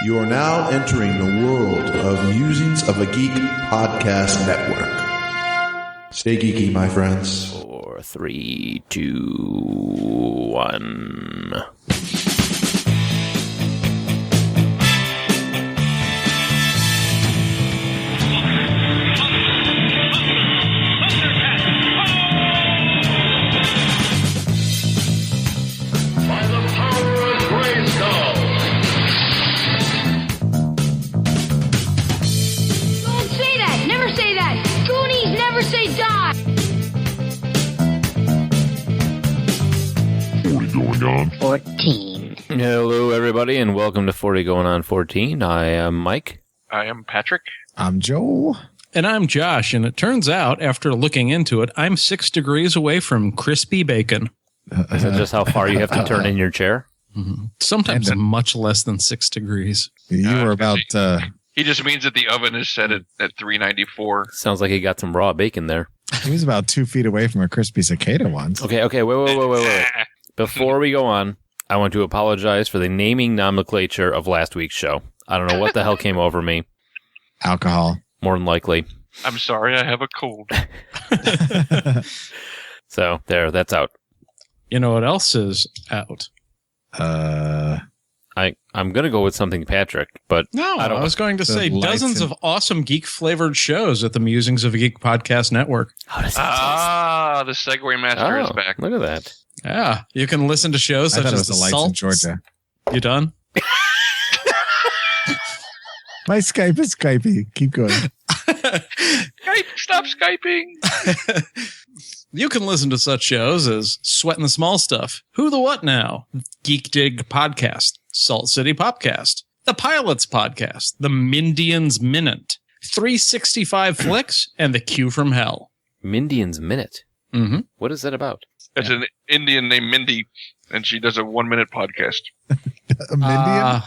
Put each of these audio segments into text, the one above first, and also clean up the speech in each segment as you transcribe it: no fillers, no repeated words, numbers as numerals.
You are now entering the world of Musings of a Geek podcast network. Stay geeky, my friends. 4, 3, 2, 1. Going on 14. Hello, everybody, and welcome to 40 Going on 14. I am Mike. I am Patrick. I'm Joel. And I'm Josh, and it turns out, after looking into it, I'm 6 degrees away from crispy bacon. Is that just how far you have to turn in your chair? Mm-hmm. Sometimes much less than 6 degrees. You were about... He just means that the oven is set at 394. Sounds like he got some raw bacon there. He was about 2 feet away from a crispy cicada once. Okay, wait. Before we go on, I want to apologize for the naming nomenclature of last week's show. I don't know what the hell came over me. Alcohol. More than likely. I'm sorry, I have a cold. So, there, that's out. You know what else is out? I'm going to go with something Patrick, but... No, I was going to say dozens of awesome geek-flavored shows at the Musings of a Geek podcast network. How does that taste? The Segway Master is back. Look at that. Yeah, you can listen to shows such as The Lights in Georgia. You done? My Skype is Skypey. Keep going. Skype, stop Skyping. You can listen to such shows as Sweatin' the Small Stuff, Who the What Now, Geek Dig Podcast, Salt City Popcast, The Pilots Podcast, The Mindians Minute, 365 Flicks, and The Q from Hell. Mindians Minute? Mm-hmm. What is that about? It's an Indian named Mindy, and she does a 1-minute podcast. A Mindian?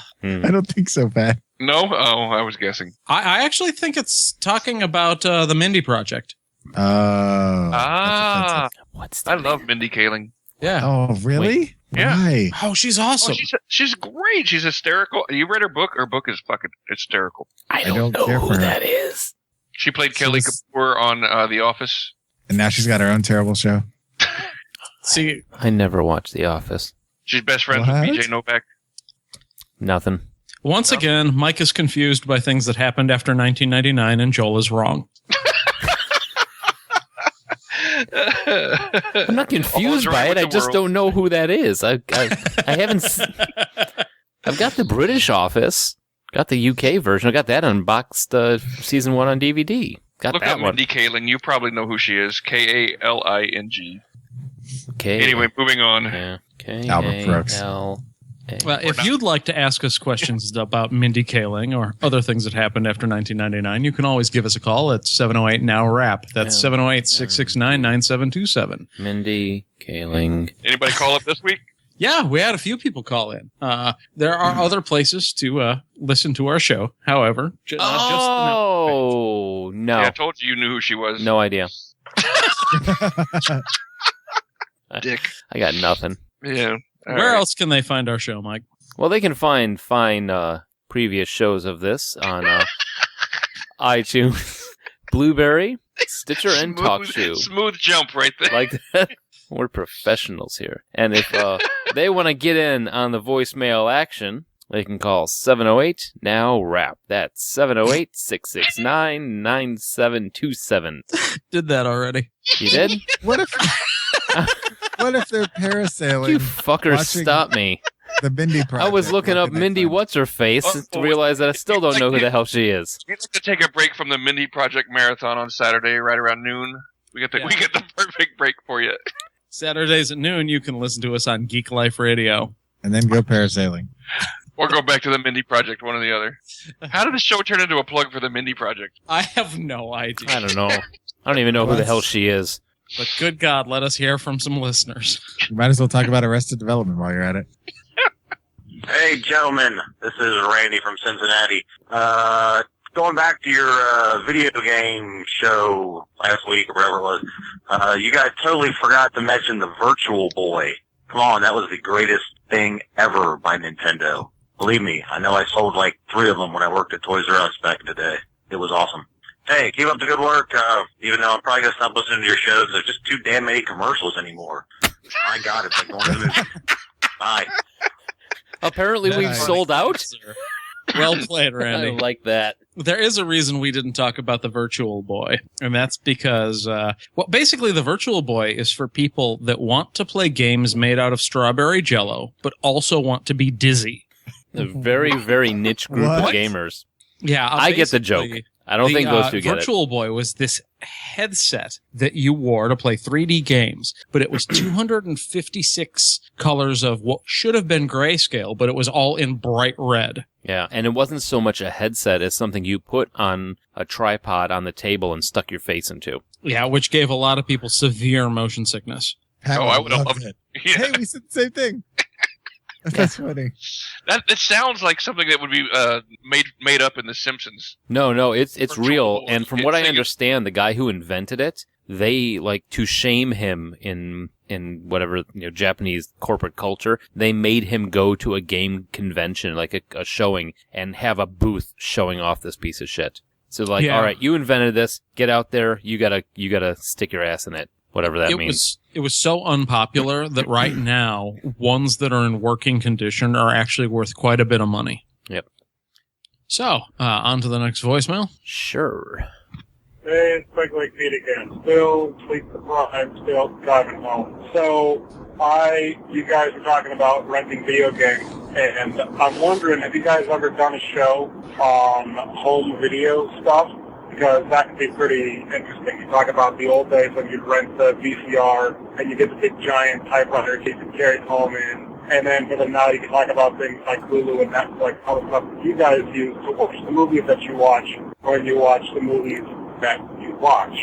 I don't think so, Pat. No? Oh, I was guessing. I actually think it's talking about the Mindy Project. What's I love Mindy Kaling. Yeah. Oh, really? Wait. Yeah. Why? Oh, she's awesome. She's great. She's hysterical. You read her book? Her book is fucking hysterical. I don't know care for who her. that is. She played Kelly Kapoor on The Office. And now she's got her own terrible show. See, I never watched The Office. She's best friends with BJ Novak. Nothing. Once again, Mike is confused by things that happened after 1999, and Joel is wrong. I'm not confused by it. I just don't know who that is. I haven't. I've got the British Office. Got the UK version. I got that unboxed season 1 on DVD. Look that up one. Mindy Kaling. You probably know who she is. Kaling. Okay. Anyway, moving on. Yeah. Albert Brooks. Well, if you'd like to ask us questions about Mindy Kaling or other things that happened after 1999, you can always give us a call at 708-NOW-RAP. That's 708-669-9727. Mindy Kaling. Anybody call up this week? Yeah, we had a few people call in. There are other places to listen to our show. However, not just no. Yeah, I told you knew who she was. No idea. Dick. I got nothing. Yeah. Where else can they find our show, Mike? Well, they can find previous shows of this on iTunes, Blueberry, Stitcher, and TalkShoe. Smooth jump right there. Like that. We're professionals here. And if they want to get in on the voicemail action, they can call 708-NOW-RAP. That's 708-669-9727. Did that already. You did? What if they're parasailing? You fuckers stop me. The Mindy Project. I was looking up Mindy What's-Her-Face to realize that I still don't know who the hell she is. We'd like to take a break from the Mindy Project Marathon on Saturday right around noon. We get the perfect break for you. Saturdays at noon, you can listen to us on Geek Life Radio. And then go parasailing. Or go back to the Mindy Project, one or the other. How did the show turn into a plug for the Mindy Project? I have no idea. I don't know. I don't even know who the hell she is. But good God, let us hear from some listeners. You might as well talk about Arrested Development while you're at it. Hey, gentlemen. This is Randy from Cincinnati. Going back to your video game show last week or whatever it was, you guys totally forgot to mention the Virtual Boy. Come on, that was the greatest thing ever by Nintendo. Believe me, I know I sold like 3 of them when I worked at Toys R Us back in the day. It was awesome. Hey, keep up the good work. Even though I'm probably going to stop listening to your shows, there's just too damn many commercials anymore. My God, it's like going to the movie. Bye. Apparently we've sold out. Well played, Randy. I like that. There is a reason we didn't talk about the Virtual Boy, and that's because, basically the Virtual Boy is for people that want to play games made out of strawberry jello, but also want to be dizzy. A very, very niche group of gamers. Yeah, I get the joke. I don't think those two get it. Virtual Boy was this headset that you wore to play 3D games, but it was 256 colors of what should have been grayscale, but it was all in bright red. Yeah, and it wasn't so much a headset as something you put on a tripod on the table and stuck your face into. Yeah, which gave a lot of people severe motion sickness. I would have loved it. Yeah. Hey, we said the same thing. That's funny. It sounds like something that would be made up in The Simpsons. No, it's real. Virtual And from what I understand, the guy who invented it, they like to shame him in whatever Japanese corporate culture. They made him go to a game convention, like a showing, and have a booth showing off this piece of shit. So like, all right, you invented this. Get out there. You gotta stick your ass in it. Whatever that means. It was so unpopular that right now, ones that are in working condition are actually worth quite a bit of money. Yep. So, on to the next voicemail. Sure. Hey, it's Big Lake Pete again. Still sleep deprived, still driving home. So, you guys were talking about renting video games, and I'm wondering, have you guys ever done a show on home video stuff? Because that could be pretty interesting. You talk about the old days when you'd rent the VCR and you get the big giant typewriter you could carry home in. And then for the now, you can talk about things like Hulu and Netflix, all the stuff that you guys use to watch the movies that you watch, or you watch the movies that you watch.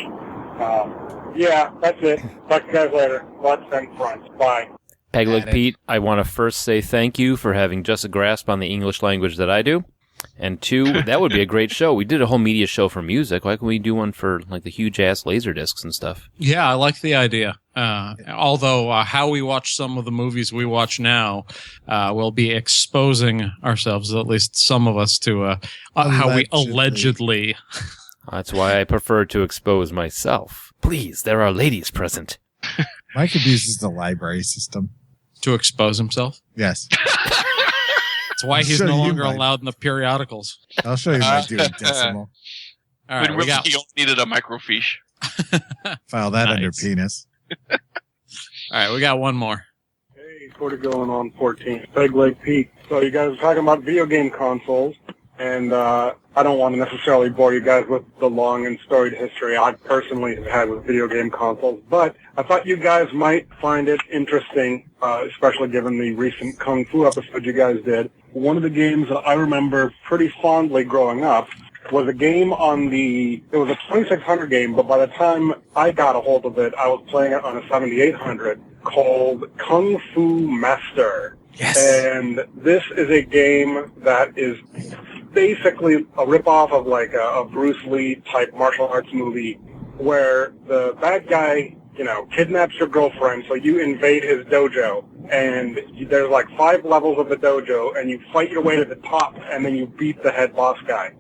Yeah, that's it. Talk to you guys later. Lots and friends. Bye. Pegleg Pete, I want to first say thank you for having just a grasp on the English language that I do. And 2, that would be a great show. We did a whole media show for music. Why can't we do one for like the huge-ass laser discs and stuff? Yeah, I like the idea. Although how we watch some of the movies we watch now will be exposing ourselves, at least some of us, to how we allegedly... That's why I prefer to expose myself. Please, there are ladies present. Mike abuses the library system. To expose himself? Yes. That's why he's no longer allowed in the periodicals. I'll show you my doing decimal. All right, we got... You needed a microfiche. File that under penis. All right, we got one more. Hey, sort of going on 14. Peg Lake Pete. So you guys are talking about video game consoles, and I don't want to necessarily bore you guys with the long and storied history I personally have had with video game consoles, but I thought you guys might find it interesting, especially given the recent Kung Fu episode you guys did. One of the games that I remember pretty fondly growing up was a game it was a 2600 game, but by the time I got a hold of it, I was playing it on a 7800 called Kung Fu Master. Yes. And this is a game that is basically a ripoff of like a Bruce Lee type martial arts movie where the bad guy, kidnaps your girlfriend, so you invade his dojo, and there's like 5 levels of the dojo, and you fight your way to the top, and then you beat the head boss guy.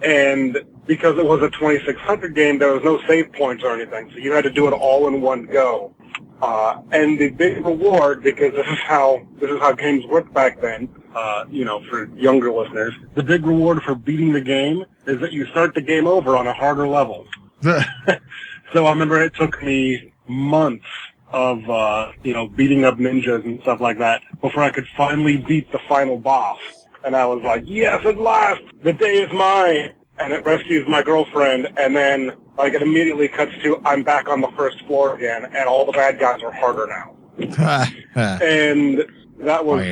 And because it was a 2600 game, there was no save points or anything, so you had to do it all in one go. And the big reward, because this is how games worked back then, for younger listeners, the big reward for beating the game is that you start the game over on a harder level. So I remember it took me months of, beating up ninjas and stuff like that before I could finally beat the final boss. And I was like, yes, at last, the day is mine. And it rescues my girlfriend, and then it immediately cuts to I'm back on the first floor again, and all the bad guys are harder now. And that was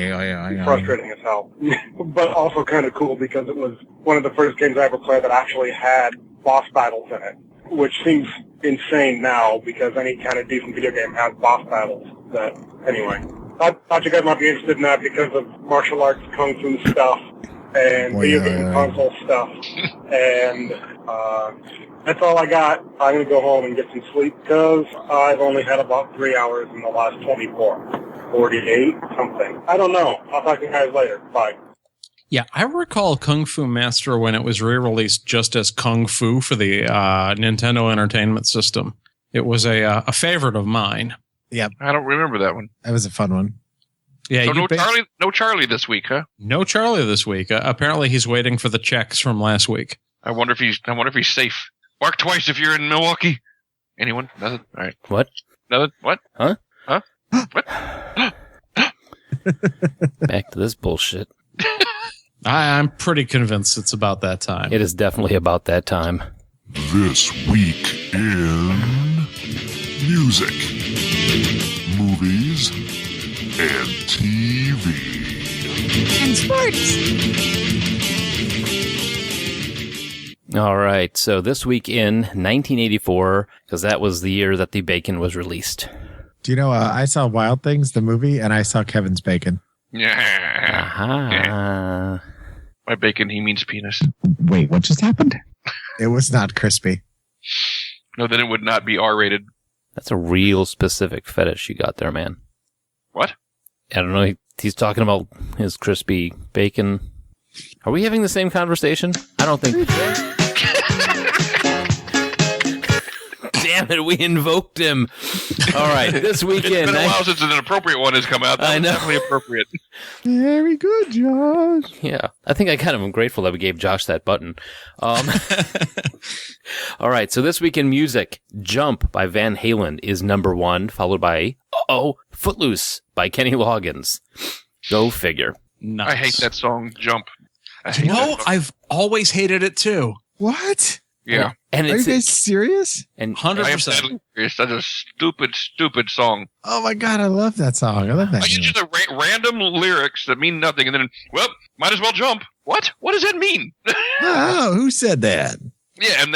frustrating as hell, but also kind of cool because it was one of the first games I ever played that actually had boss battles in it, which seems insane now because any kind of decent video game has boss battles. But anyway, I thought you guys might be interested in that because of martial arts, kung fu stuff, and video game console stuff. And that's all I got. I'm going to go home and get some sleep because I've only had about 3 hours in the last 24. 48, something. I don't know. I'll talk to you guys later. Bye. Yeah, I recall Kung Fu Master when it was re-released just as Kung Fu for the Nintendo Entertainment System. It was a favorite of mine. Yeah, I don't remember that one. that was a fun one. Yeah, So no Charlie this week, huh? No Charlie this week. Apparently, he's waiting for the checks from last week. I wonder if he's safe. Bark twice if you're in Milwaukee. Anyone? Nothing? All right. What? Nothing? What? Huh? Huh? What? Back to this bullshit. I'm pretty convinced it's about that time. It is definitely about that time. This week in music, movies, and TV. And sports. All right, so this week in 1984, because that was the year that the Bacon was released. Do you know, I saw Wild Things, the movie, and I saw Kevin's Bacon. Yeah. Aha. By bacon, he means penis. Wait, what just happened? It was not crispy. No, then it would not be R-rated. That's a real specific fetish you got there, man. What? I don't know. He's talking about his crispy bacon. Are we having the same conversation? I don't think. Damn it, we invoked him. All right, this weekend. It's been a while since an appropriate one has come out. That I was know. definitely appropriate. Very good, Josh. Yeah, I think I kind of am grateful that we gave Josh that button. All right, so this week in music, Jump by Van Halen is number 1, followed by Footloose by Kenny Loggins. Go figure. Nice. I hate that song, Jump. I've always hated it too. What? Yeah. And Are you it's guys serious? and 100%. I am sadly serious. That's a stupid song. Oh my God, I love that song. I love that I get song. you the random lyrics that mean nothing, and then, well, might as well jump. What? What does that mean? Oh, who said that? Yeah, and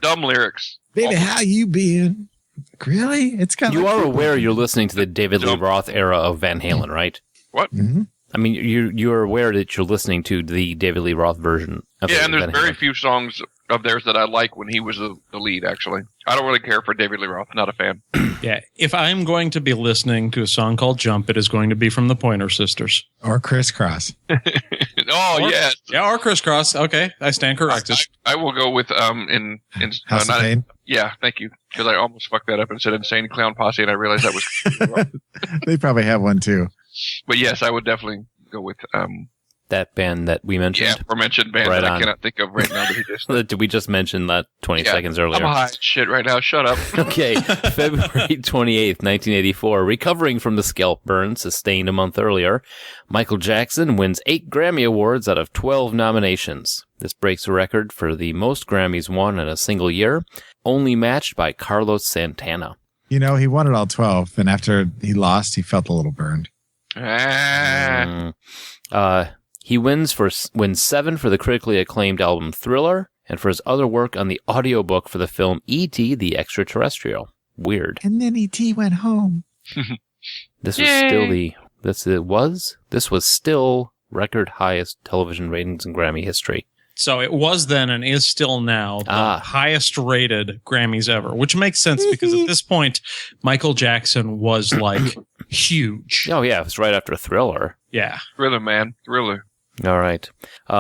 dumb lyrics. Baby, how you been? Really? It's kind of you are aware you're listening to the David Lee Roth era of Van Halen, right? What? Mm-hmm. I mean, you're aware that you're listening to the David Lee Roth version of Yeah, and there's Van very Halen. few songs of theirs that I like when he was the lead, actually. I don't really care for David Lee Roth. Not a fan. Yeah, if I'm going to be listening to a song called Jump, it is going to be from the Pointer Sisters. Or Crisscross. Yes. Yeah, or Crisscross. Okay, I stand corrected. I will go with House of Pain. Yeah, thank you. Because I almost fucked that up and said Insane Clown Posse, and I realized that was. They probably have one too. But yes, I would definitely go with That band that we mentioned. yeah, aforementioned band Right that on. I cannot think of right now. That he just Did we just mention that 20 Yeah, seconds earlier? I'm high as shit right now. Shut up. Okay, February 28th, 1984. Recovering from the scalp burn sustained a month earlier, Michael Jackson wins 8 Grammy Awards out of 12 nominations. This breaks a record for the most Grammys won in a single year, only matched by Carlos Santana. You know, he won it all 12, and after he lost, he felt a little burned. He wins 7 for the critically acclaimed album Thriller, and for his other work on the audiobook for the film E.T. the Extraterrestrial. Weird. And then E.T. went home. This was still record highest television ratings in Grammy history. So it was then and is still now the highest rated Grammys ever, which makes sense because at this point, Michael Jackson was like huge. Oh yeah, it was right after Thriller. Yeah. Thriller, man. Thriller. All right.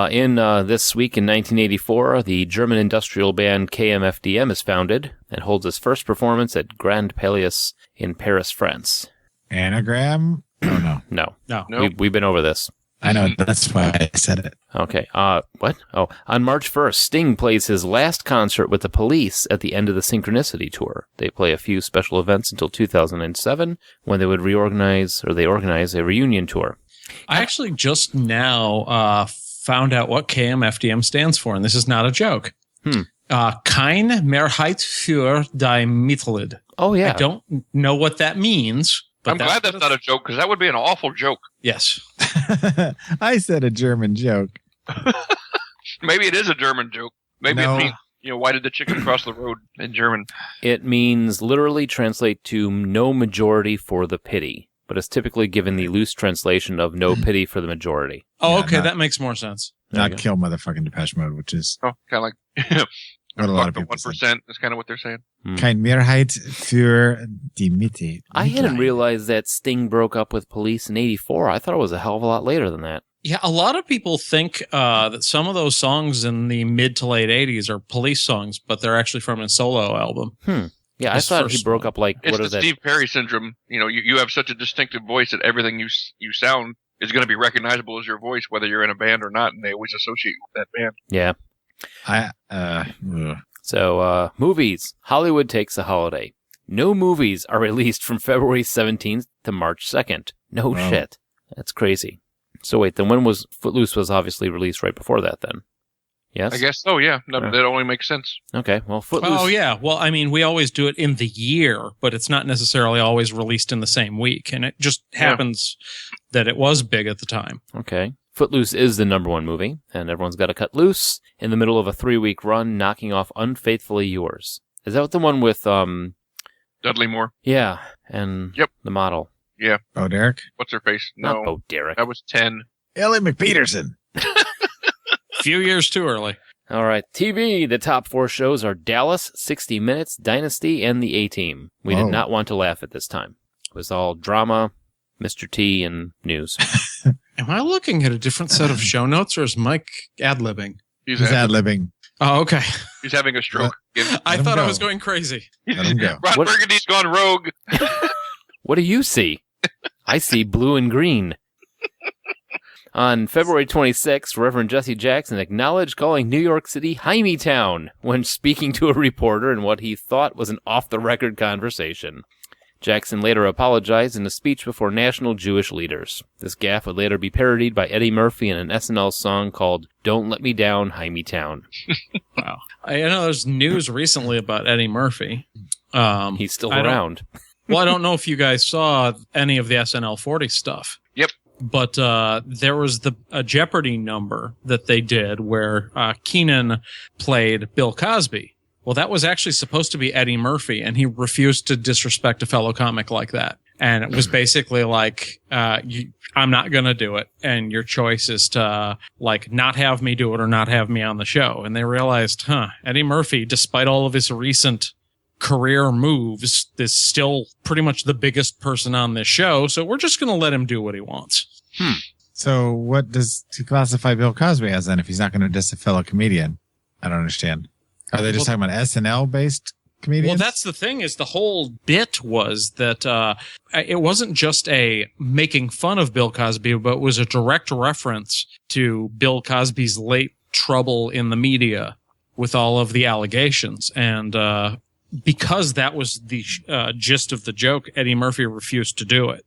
In this week in 1984, the German industrial band KMFDM is founded and holds its first performance at Grand Palais in Paris, France. Anagram? Oh, no. No. Nope. We've been over this. I know. That's why I said it. Okay. What? Oh, on March 1st, Sting plays his last concert with the Police at the end of the Synchronicity Tour. They play a few special events until 2007, when they would organize a reunion tour. I actually just now found out what KMFDM stands for, and this is not a joke. Kein Mehrheit für die Mitglied. Oh, yeah. I don't know what that means. But I'm glad that's not a joke, because that would be an awful joke. Yes. I said a German joke. Maybe it is a German joke. Maybe No. it means, why did the chicken cross the road in German? It means literally translate to no majority for the pity, but it's typically given the loose translation of no pity for the majority. Oh, Yeah, okay. not- That makes more sense. Not kill motherfucking Depeche Mode, which is... Oh, kind of like What a lot of The people say. 1% is kind of what they're saying. Kein Mehrheit für die Mitte. I hadn't realized that Sting broke up with Police in '84. I thought it was a hell of a lot later than that. Yeah, a lot of people think that some of those songs in the mid to late 80s are Police songs, but they're actually from a solo album. Yeah, His I thought he first broke one. up like, It's what the is that? Steve Perry syndrome. You know, you have such a distinctive voice that everything you sound is going to be recognizable as your voice, whether you're in a band or not, and they always associate you with that band. Yeah. So, movies. Hollywood takes a holiday. No movies are released from February 17th to March 2nd. No shit. That's crazy. So wait, then when was Footloose was obviously released right before that then? Yes? I guess so, yeah. No, that only makes sense. Okay, well, Footloose. Oh, yeah. Well, I mean, we always do it in the year, but it's not necessarily always released in the same week. And it just happens that it was big at the time. Okay. Footloose is the number one movie, and everyone's got to cut loose in the middle of a 3-week run, knocking off Unfaithfully Yours. Is that the one with, Dudley Moore. yeah, and the model? Yeah. Bo Derek? What's her face? Not No. Bo Derek. That was 10. Ellie McPeterson. Few years too early. All right, TV. The top 4 shows are Dallas, 60 Minutes, Dynasty, and The A-Team. We did not want to laugh at this time. It was all drama, Mr. T, and news. Am I looking at a different set of show notes, or is Mike ad-libbing? He's He's ad-libbing. Oh, okay. He's having a stroke. I him thought I go. was going crazy. Let him go. Ron What- Burgundy's gone rogue. What do you see? I see blue and green. On February 26th, Reverend Jesse Jackson acknowledged calling New York City Hymietown when speaking to a reporter in what he thought was an off-the-record conversation. Jackson later apologized in a speech before national Jewish leaders. This gaffe would later be parodied by Eddie Murphy in an SNL song called Don't Let Me Down, Hymietown. Wow. I know there's news recently about Eddie Murphy. He's still I don't- around. Well, I don't know if you guys saw any of the SNL 40 stuff. Yep. But there was a Jeopardy number that they did where Keenan played Bill Cosby. Well, that was actually supposed to be Eddie Murphy, and he refused to disrespect a fellow comic like that. And it was basically like, I'm not going to do it. And your choice is to, like, not have me do it or not have me on the show. And they realized, Eddie Murphy, despite all of his recent career moves, is still pretty much the biggest person on this show. So we're just going to let him do what he wants. So what does he classify Bill Cosby as then if he's not going to diss a fellow comedian? I don't understand. Are they just talking about SNL-based comedians? Well, that's the thing is the whole bit was that it wasn't just a making fun of Bill Cosby, but it was a direct reference to Bill Cosby's late trouble in the media with all of the allegations. And because that was the gist of the joke, Eddie Murphy refused to do it.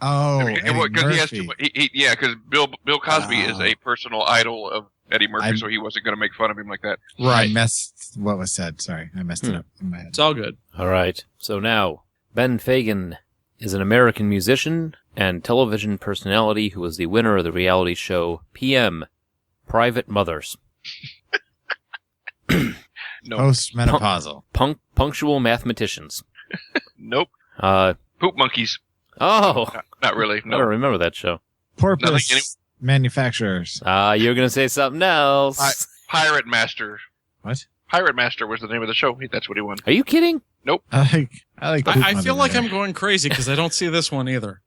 Oh, Because because Bill Cosby is a personal idol of Eddie Murphy, so he wasn't going to make fun of him like that. I messed what was said. Sorry, I messed it up in my head. It's all good. All right. So now, Ben Fagan is an American musician and television personality who was the winner of the reality show PM, Private Mothers. No. Post-menopausal. Punctual mathematicians. Nope. Oh, Poop monkeys. Not really. I No. don't remember that show. Porpoise manufacturers. You're going to say something else. Pirate Master. What? Pirate Master was the name of the show. That's what he won. Are you kidding? Nope. I like. I feel like I'm going crazy because I don't see this one either.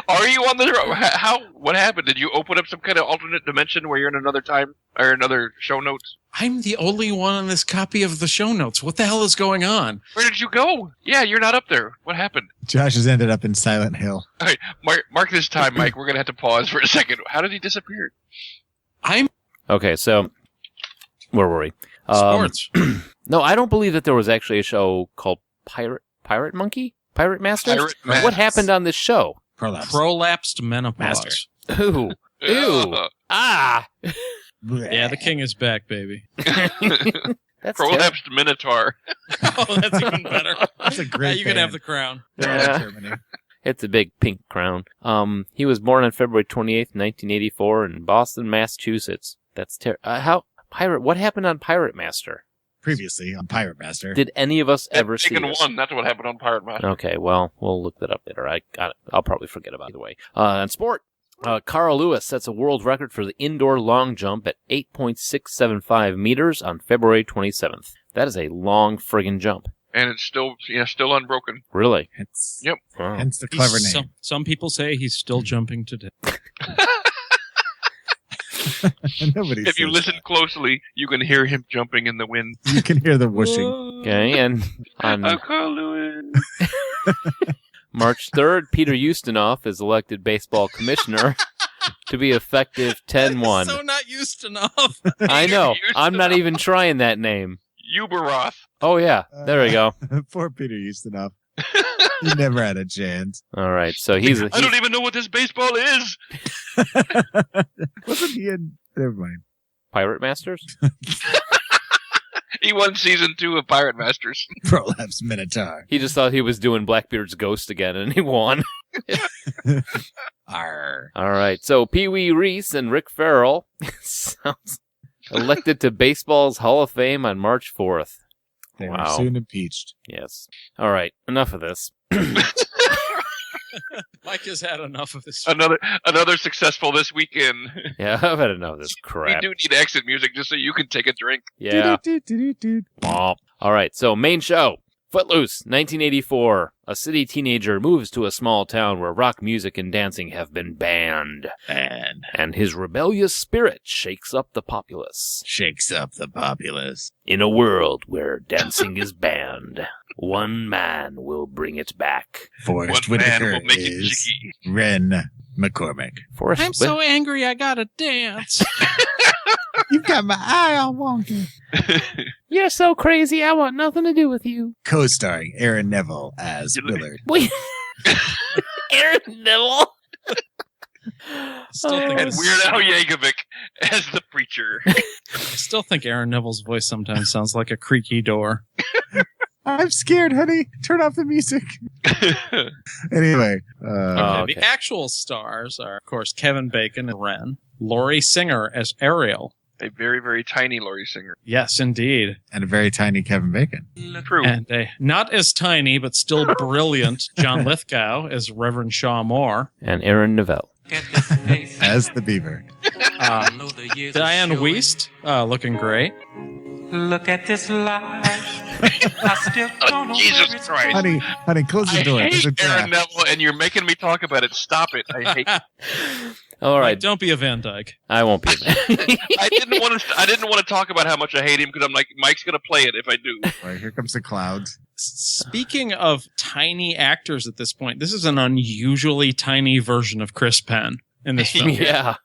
Are you on the what happened? Did you open up some kind of alternate dimension where you're in another time or another show notes? I'm the only one on this copy of the show notes. What the hell is going on? Where did you go? Yeah, you're not up there. What happened? Josh has ended up in Silent Hill. All right, mark this time, Mike. We're gonna have to pause for a second. How did he disappear? Okay, so where were we? Sports. No, I don't believe that there was actually a show called Pirate Monkey? Pirate Masters? Pirate Masters. What happened on this show? Prolapsed menopause. Master. Ooh. Ew. Ah. Yeah, the king is back, baby. That's Prolapsed Minotaur. Oh, that's even better. That's a great. You can band. have the crown. Yeah. Germany. It's a big pink crown. He was born on February 28th, 1984 in Boston, Massachusetts. That's what happened on Pirate Master? Previously on Pirate Master. Did any of us ever see Taken this? one. That's what happened on Pirate Master. Okay, well, we'll look that up later. I'll probably forget about it either way. On sport, Carl Lewis sets a world record for the indoor long jump at 8.675 meters on February 27th. That is a long friggin' jump. And it's still unbroken. Really? Yep. Wow. Hence the clever name. Some people say he's still jumping today. Nobody If you says listen that. closely, you can hear him jumping in the wind. You can hear the whooshing. Okay, and on Carl Lewis. March 3rd, Peter Ustinov is elected baseball commissioner to be effective 10-1. So not used enough. I know. I'm not Ustinov. even trying that name. Uberoth. Oh, yeah. There we go. Poor Peter Ustinov. He never had a chance. All right. So he's I don't even know what this baseball is. Wasn't he in? Never mind. Pirate Masters? He won season 2 of Pirate Masters. Prolapse Minotaur. He just thought he was doing Blackbeard's Ghost again, and he won. Arr. All right. So Pee Wee Reese and Rick Farrell sounds elected to baseball's Hall of Fame on March 4th. They were Wow. soon impeached. Yes. All right. Enough of this. Mike has had enough of this. Another successful this weekend. Yeah, I've had enough of this We crap. do need exit music just so you can take a drink. Yeah. Do-do-do-do-do. All right, so main show. Footloose, 1984. A city teenager moves to a small town where rock music and dancing have been banned. And his rebellious spirit shakes up the populace. Shakes up the populace. In a world where dancing is banned, one man will bring it back. Forrest One man Whitaker will make it is jiggy. Ren McCormick. Forrest I'm so angry I gotta dance. You've got my eye on wonky. You're so crazy, I want nothing to do with you. Co-starring Aaron Neville as Willard. Wait. Aaron Neville. Still think And it's- Weird Al Yankovic as the preacher. I still think Aaron Neville's voice sometimes sounds like a creaky door. I'm scared, honey. Turn off the music. Anyway. Oh, The okay. actual stars are, of course, Kevin Bacon as Ren, Laurie Singer as Ariel. A very, very tiny Laurie Singer. Yes, indeed. And a very tiny Kevin Bacon. True. And a not as tiny, but still brilliant John Lithgow as Reverend Shaw Moore. And Aaron Neville. As the Beaver. Diane Wiest, looking great. Look at this life. I still don't know Jesus where it's Christ. going. Honey, close the I door. There's a hate Aaron draft. Neville, and you're making me talk about it. Stop it. I hate All Right, right. don't be a Van Dyke. I won't be. I didn't want to talk about how much I hate him because I'm like, Mike's going to play it if I do. Right, here comes the clouds. Speaking of tiny actors at this point, this is an unusually tiny version of Chris Penn in this film. Yeah.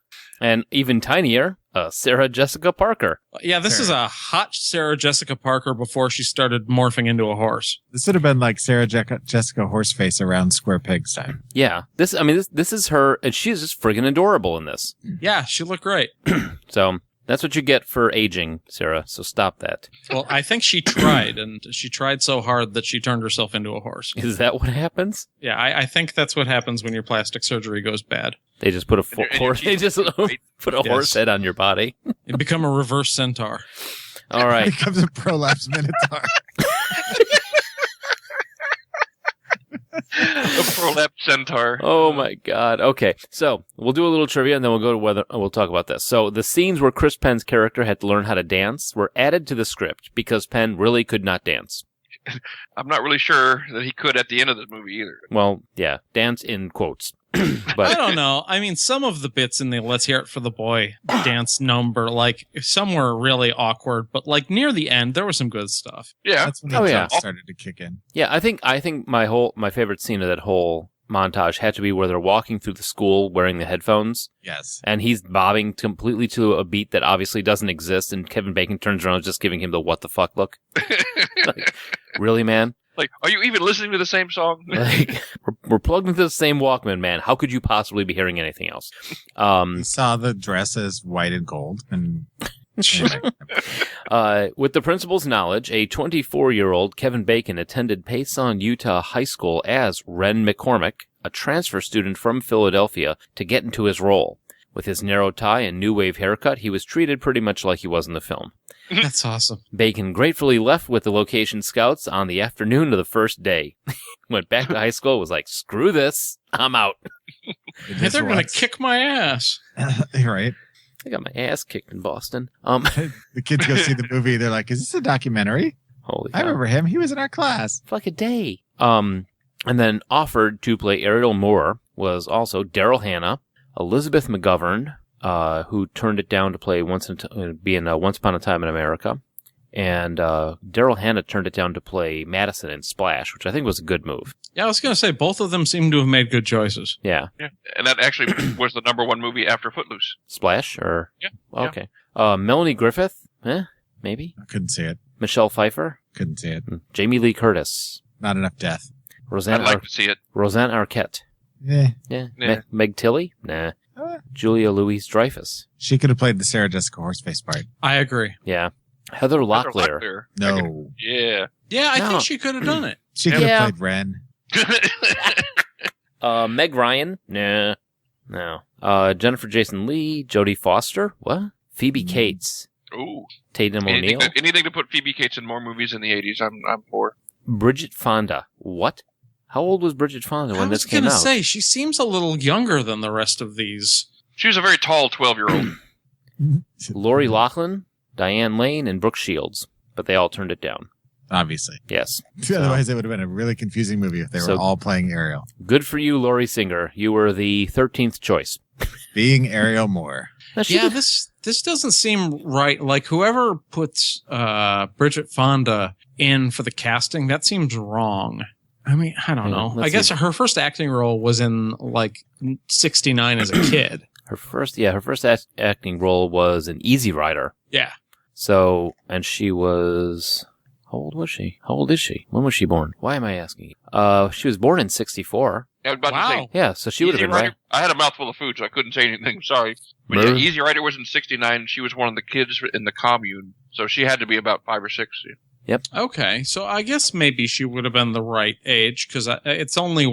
And even tinier, Sarah Jessica Parker. Yeah, this is a hot Sarah Jessica Parker before she started morphing into a horse. This would have been like Sarah Jessica Horseface around Square Pegs time. Yeah. This is her, and she's just friggin' adorable in this. Yeah, she looked great. So that's what you get for aging, Sarah. So stop that. Well, I think she tried, and she tried so hard that she turned herself into a horse. Is that what happens? Yeah, I think that's what happens when your plastic surgery goes bad. They just put a And your horse. They teeth- just put a Yes. horse head on your body. You become a reverse centaur. All right. Becomes a prolapse Minotaur. A prolapse centaur. Oh my God. Okay, so we'll do a little trivia, and then we'll go to whether we'll talk about this. So the scenes where Chris Penn's character had to learn how to dance were added to the script because Penn really could not dance. I'm not really sure that he could at the end of this movie either. Well, yeah, dance in quotes. I But don't know. I mean, some of the bits in the Let's Hear It for the Boy dance number, like, some were really awkward, but, like, near the end, there was some good stuff. Yeah. That's when the Oh, yeah. jump started to kick in. yeah, I think my favorite scene of that whole montage had to be where they're walking through the school wearing the headphones, Yes. and he's bobbing completely to a beat that obviously doesn't exist, and Kevin Bacon turns around just giving him the what the fuck look. Like, really, man? Like, are you even listening to the same song? Like, we're plugged into the same Walkman, man. How could you possibly be hearing anything else? He saw the dress as white and gold. And anyway. With the principal's knowledge, a 24-year-old Kevin Bacon attended Payson, Utah High School as Ren McCormick, a transfer student from Philadelphia, to get into his role. With his narrow tie and new wave haircut, he was treated pretty much like he was in the film. That's awesome. Bacon gratefully left with the location scouts on the afternoon of the first day. Went back to high school, was like, screw this, I'm out. Hey, they're going to kick my ass. Right. I got my ass kicked in Boston. The kids go see the movie. They're like, is this a documentary? Holy I cow. remember him. He was in our class. Fuck a day. And then offered to play Ariel Moore was also Daryl Hannah, Elizabeth McGovern, who turned it down to play Once Upon a Time in America. And Daryl Hannah turned it down to play Madison in Splash, which I think was a good move. Yeah, I was going to say, both of them seem to have made good choices. Yeah. Yeah, and that actually was the #1 movie after Footloose. Splash? Or Yeah. Okay. Melanie Griffith? Maybe? I couldn't see it. Michelle Pfeiffer? Couldn't see it. Jamie Lee Curtis? Not enough death. Roseanne I'd like to see it. Roseanne Arquette? Yeah. Yeah. Yeah. Meg Tilly? Nah. Julia Louis-Dreyfus? She could have played the Sarah Jessica Horseface part. I agree. Yeah. Heather Locklear? No. Yeah. Yeah, I No. think she could have done it. She could Yeah. have played Ren. Meg Ryan? Nah. No. Jennifer Jason Leigh? Jodie Foster? What? Phoebe Cates? Ooh. Tatum O'Neal? Anything to put Phoebe Cates in more movies in the 80s, I'm for. Bridget Fonda? What? How old was Bridget Fonda when this came I out? was going to say, she seems a little younger than the rest of these. She was a very tall 12-year-old. Lori Loughlin, Diane Lane, and Brooke Shields. But they all turned it down. Obviously. Yes. Otherwise, it would have been a really confusing movie if they were all playing Ariel. Good for you, Laurie Singer. You were the 13th choice. Being Ariel Moore. Yeah, this doesn't seem right. Like, whoever puts Bridget Fonda in for the casting, that seems wrong. I mean, I don't know. I guess her first acting role was in, like, 69 as a kid. Her first acting role was an Easy Rider. Yeah. So, and she was... How old was she? How old is she? When was she born? Why am I asking? She was born in 64. I was about to say, Yeah, so she would have Easy been right. Rider- I had a mouthful of food, so I couldn't say anything. Sorry. But yeah, Easy Rider was in 69. She was one of the kids in the commune. So she had to be about 5 or 6. Okay, so I guess maybe she would have been the right age, because it's only,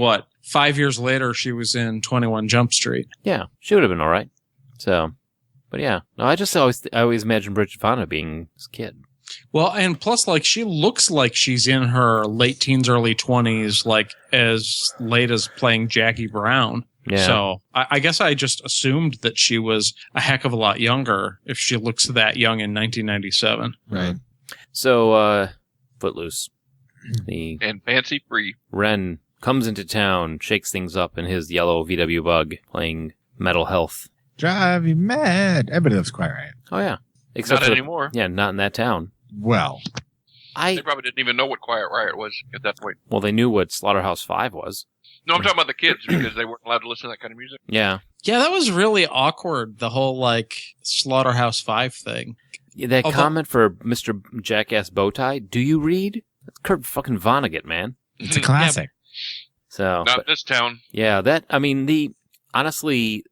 5 years later she was in 21 Jump Street. Yeah, she would have been all right. So, but yeah. No, I always imagine Bridget Fonda being this kid. Well, and plus, like, she looks like she's in her late teens, early 20s, like, as late as playing Jackie Brown. Yeah. So I guess I just assumed that she was a heck of a lot younger if she looks that young in 1997. Right. So, Footloose. And Fancy Free. Ren comes into town, shakes things up in his yellow VW Bug, playing Metal Health. Drive you mad. Everybody loves Quiet Riot. Oh, yeah. Not anymore. Yeah, not in that town. Well. They probably didn't even know what Quiet Riot was at that point. Well, they knew what Slaughterhouse 5 was. No, I'm talking about the kids because they weren't allowed to listen to that kind of music. Yeah. Yeah, that was really awkward, the whole, like, Slaughterhouse 5 thing. That comment for Mr. Jackass Bowtie, do you read? That's Kurt fucking Vonnegut, man. It's a classic. So, Not this town. Yeah, honestly,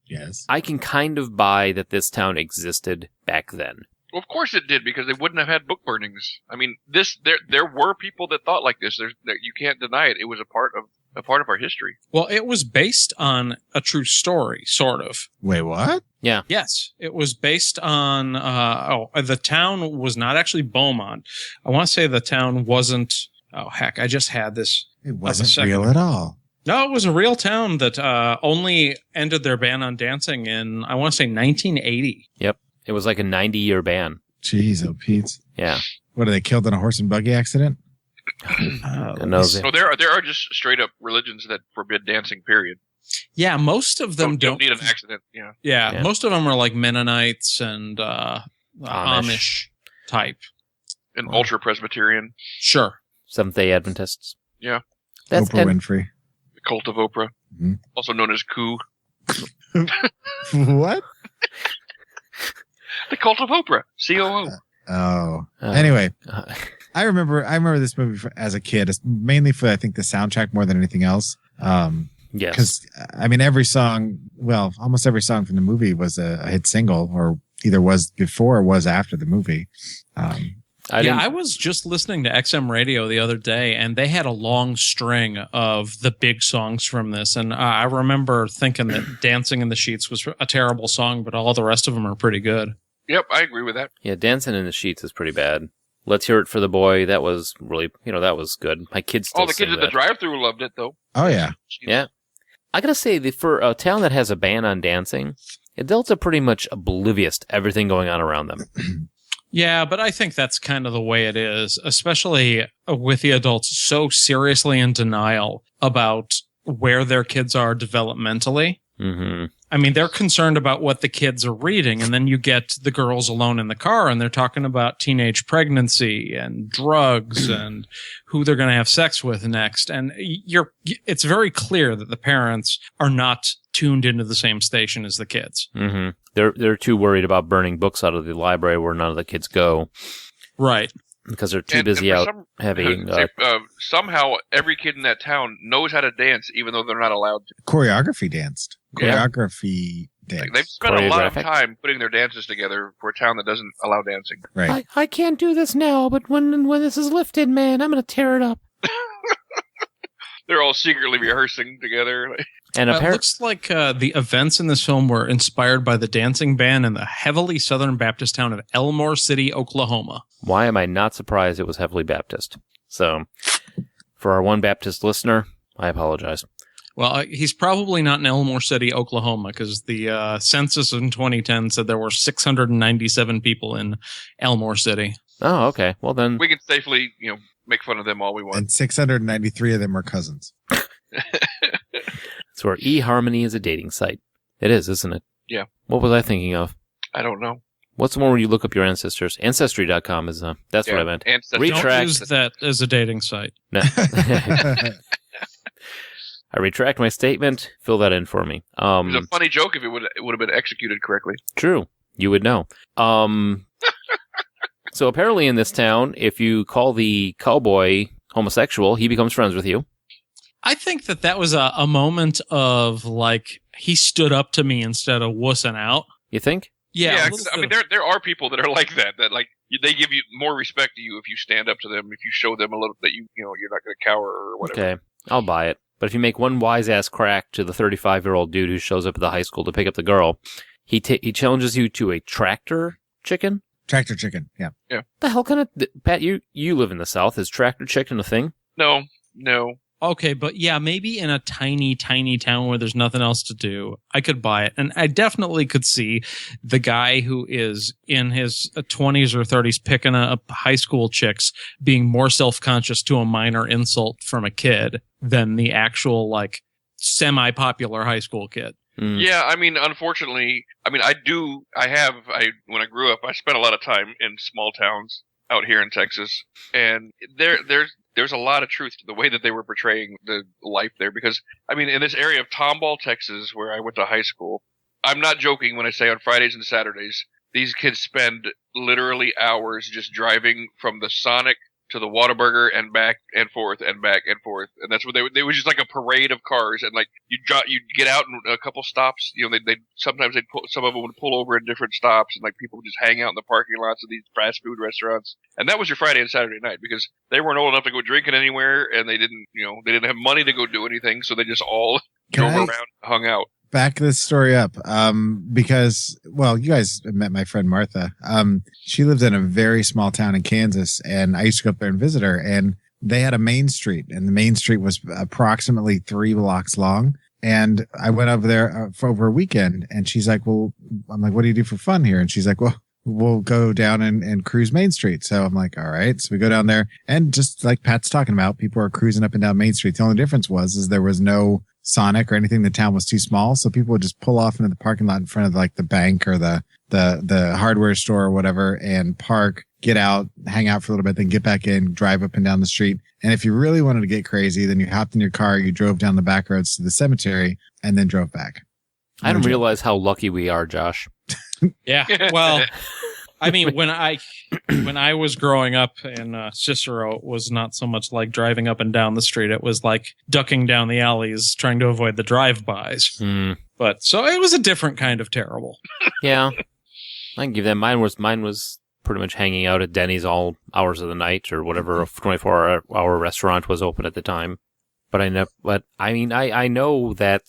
yes, I can kind of buy that this town existed back then. Well, of course it did, because they wouldn't have had book burnings. I mean, there were people that thought like this. You can't deny it. It was a part of our history. Well, it was based on a true story, sort of. Wait, what? Yeah. Yes, it was based on, the town was not actually Beaumont. I want to say the town wasn't, I just had this. It wasn't real at all. No, it was a real town that only ended their ban on dancing in, I want to say, 1980. Yep. It was like a 90-year ban. Jeez, oh, Pete. Yeah. What, are they killed in a horse and buggy accident? No, So there are just straight up religions that forbid dancing, period. Yeah, most of them don't need an accident. Yeah. Yeah, most of them are like Mennonites and Amish type. And ultra Presbyterian. Sure. Seventh-day Adventists. Yeah. That's Oprah Winfrey. The cult of Oprah. Mm-hmm. Also known as Coup. What? The cult of Oprah. COO. Anyway, I remember this movie as a kid, mainly for, I think, the soundtrack more than anything else. Yes. Because, I mean, almost every song from the movie was a hit single, or either was before or was after the movie. I was just listening to XM Radio the other day, and they had a long string of the big songs from this. And I remember thinking that Dancing in the Sheets was a terrible song, but all the rest of them are pretty good. Yep, I agree with that. Yeah, Dancing in the Sheets is pretty bad. Let's Hear It for the Boy. That was really, that was good. My kids still All the kids sing at the that. drive-thru loved it, though. Oh, yeah. Yeah. I gotta say, for a town that has a ban on dancing, adults are pretty much oblivious to everything going on around them. Yeah, but I think that's kind of the way it is, especially with the adults so seriously in denial about where their kids are developmentally. Mm-hmm. I mean, they're concerned about what the kids are reading, and then you get the girls alone in the car, and they're talking about teenage pregnancy and drugs and who they're going to have sex with next. And it's very clear that the parents are not tuned into the same station as the kids. Mm-hmm. They're too worried about burning books out of the library where none of the kids go. Right. Because they're too busy out having... somehow, every kid in that town knows how to dance, even though they're not allowed to. Choreography danced. Yeah. Choreography dance. Like, they've spent a lot of time putting their dances together for a town that doesn't allow dancing. Right. I can't do this now, but when this is lifted, man, I'm going to tear it up. They're all secretly rehearsing together. And it looks like the events in this film were inspired by the dancing ban in the heavily Southern Baptist town of Elmore City, Oklahoma. Why am I not surprised it was heavily Baptist? So, for our one Baptist listener, I apologize. Well, he's probably not in Elmore City, Oklahoma, because the census in 2010 said there were 697 people in Elmore City. Oh, okay. Well, then... We can safely, make fun of them all we want. And 693 of them are cousins. It's where eHarmony is a dating site. It is, isn't it? Yeah. What was I thinking of? I don't know. What's the one where you look up your ancestors? Ancestry.com is, that's what I meant. Don't use that as a dating site. No. I retract my statement. Fill that in for me. It was a funny joke if it would have been executed correctly. True. You would know. So apparently in this town, if you call the cowboy homosexual, he becomes friends with you. I think that was a moment of, like, he stood up to me instead of wussing out. You think? Yeah. I mean, there are people that are like that like, they give you more respect to you if you stand up to them, if you show them a little that you're not going to cower or whatever. Okay, I'll buy it. But if you make one wise-ass crack to the 35-year-old dude who shows up at the high school to pick up the girl, he challenges you to a tractor chicken? Tractor chicken, yeah. Yeah. The hell kind of... Pat, you live in the South. Is tractor chicken a thing? No. Okay, but yeah, maybe in a tiny, tiny town where there's nothing else to do, I could buy it. And I definitely could see the guy who is in his 20s or 30s picking up high school chicks being more self-conscious to a minor insult from a kid than the actual, like, semi-popular high school kid. Mm. Yeah, I mean, unfortunately, when I grew up, I spent a lot of time in small towns out here in Texas, and there's a lot of truth to the way that they were portraying the life there, because, in this area of Tomball, Texas, where I went to high school, I'm not joking when I say on Fridays and Saturdays, these kids spend literally hours just driving from the Sonic to the Whataburger and back and forth and back and forth. And that's what they was just like a parade of cars. And like you'd get out in a couple stops, sometimes some of them would pull over in different stops, and like people would just hang out in the parking lots of these fast food restaurants. And that was your Friday and Saturday night, because they weren't old enough to go drinking anywhere, and they didn't have money to go do anything. So they just all drove around, hung out. Back this story up, because, well, you guys met my friend Martha. She lives in a very small town in Kansas, and I used to go up there and visit her, and they had a main street, and the main street was approximately 3 blocks long. And I went over there for over a weekend, and she's like, well, I'm like, what do you do for fun here? And she's like, well, we'll go down and cruise Main Street. So I'm like, all right. So we go down there, and just like Pat's talking about, people are cruising up and down Main Street. The only difference is there was no Sonic or anything. The town was too small, so people would just pull off into the parking lot in front of like the bank or the hardware store or whatever, and park, get out, hang out for a little bit, then get back in, drive up and down the street. And if you really wanted to get crazy, then you hopped in your car, you drove down the back roads to the cemetery, and then drove back. I didn't realize how lucky we are, Josh. Yeah, well, when I was growing up in Cicero, it was not so much like driving up and down the street. It was like ducking down the alleys, trying to avoid the drive-bys. Mm. But so it was a different kind of terrible. Yeah, I can give that. Mine was pretty much hanging out at Denny's all hours of the night, or whatever a 24-hour restaurant was open at the time. But I know that.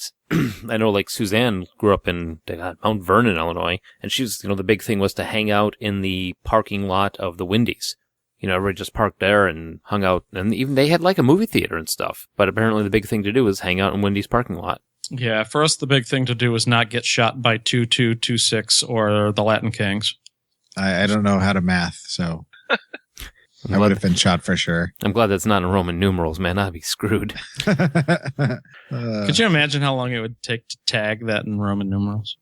I know, like, Suzanne grew up in Mount Vernon, Illinois, and she's, the big thing was to hang out in the parking lot of the Wendy's. Everybody just parked there and hung out, and even they had like a movie theater and stuff. But apparently the big thing to do was hang out in Wendy's parking lot. Yeah, for us, the big thing to do is not get shot by 2226 or the Latin Kings. I don't know how to math, so I would have been shot for sure. I'm glad that's not in Roman numerals, man. I'd be screwed. Could you imagine how long it would take to tag that in Roman numerals?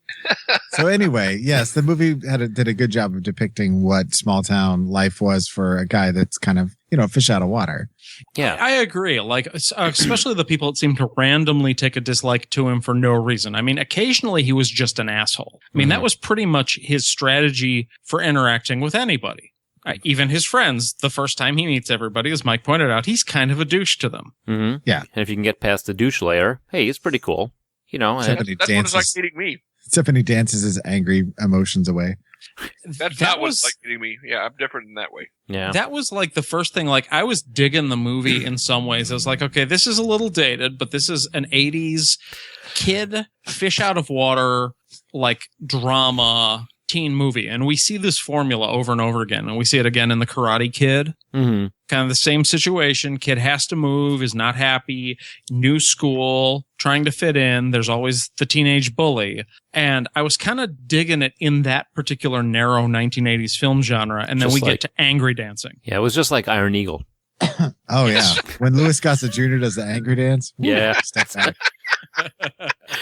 So anyway, yes, the movie did a good job of depicting what small town life was for a guy that's kind of, fish out of water. Yeah. I agree. Like, especially the people that seem to randomly take a dislike to him for no reason. I mean, occasionally he was just an asshole. I mean, that was pretty much his strategy for interacting with anybody. Even his friends, the first time he meets everybody, as Mike pointed out, he's kind of a douche to them. Mm-hmm. Yeah. And if you can get past the douche layer, hey, it's pretty cool. That's what it's like meeting me. Except when he dances his angry emotions away. That's not what it's like meeting me. Yeah, I'm different in that way. Yeah. That was like the first thing, like I was digging the movie in some ways. I was like, okay, this is a little dated, but this is an 80s kid, fish out of water, like drama teen movie. And we see this formula over and over again. And we see it again in The Karate Kid. Mm-hmm. Kind of the same situation. Kid has to move, is not happy, new school, trying to fit in. There's always the teenage bully. And I was kind of digging it in that particular narrow 1980s film genre. And then Just we get to angry dancing. Yeah, it was just like Iron Eagle. Oh, yeah. When Louis Gossett Jr. does the angry dance. Yeah. Step back.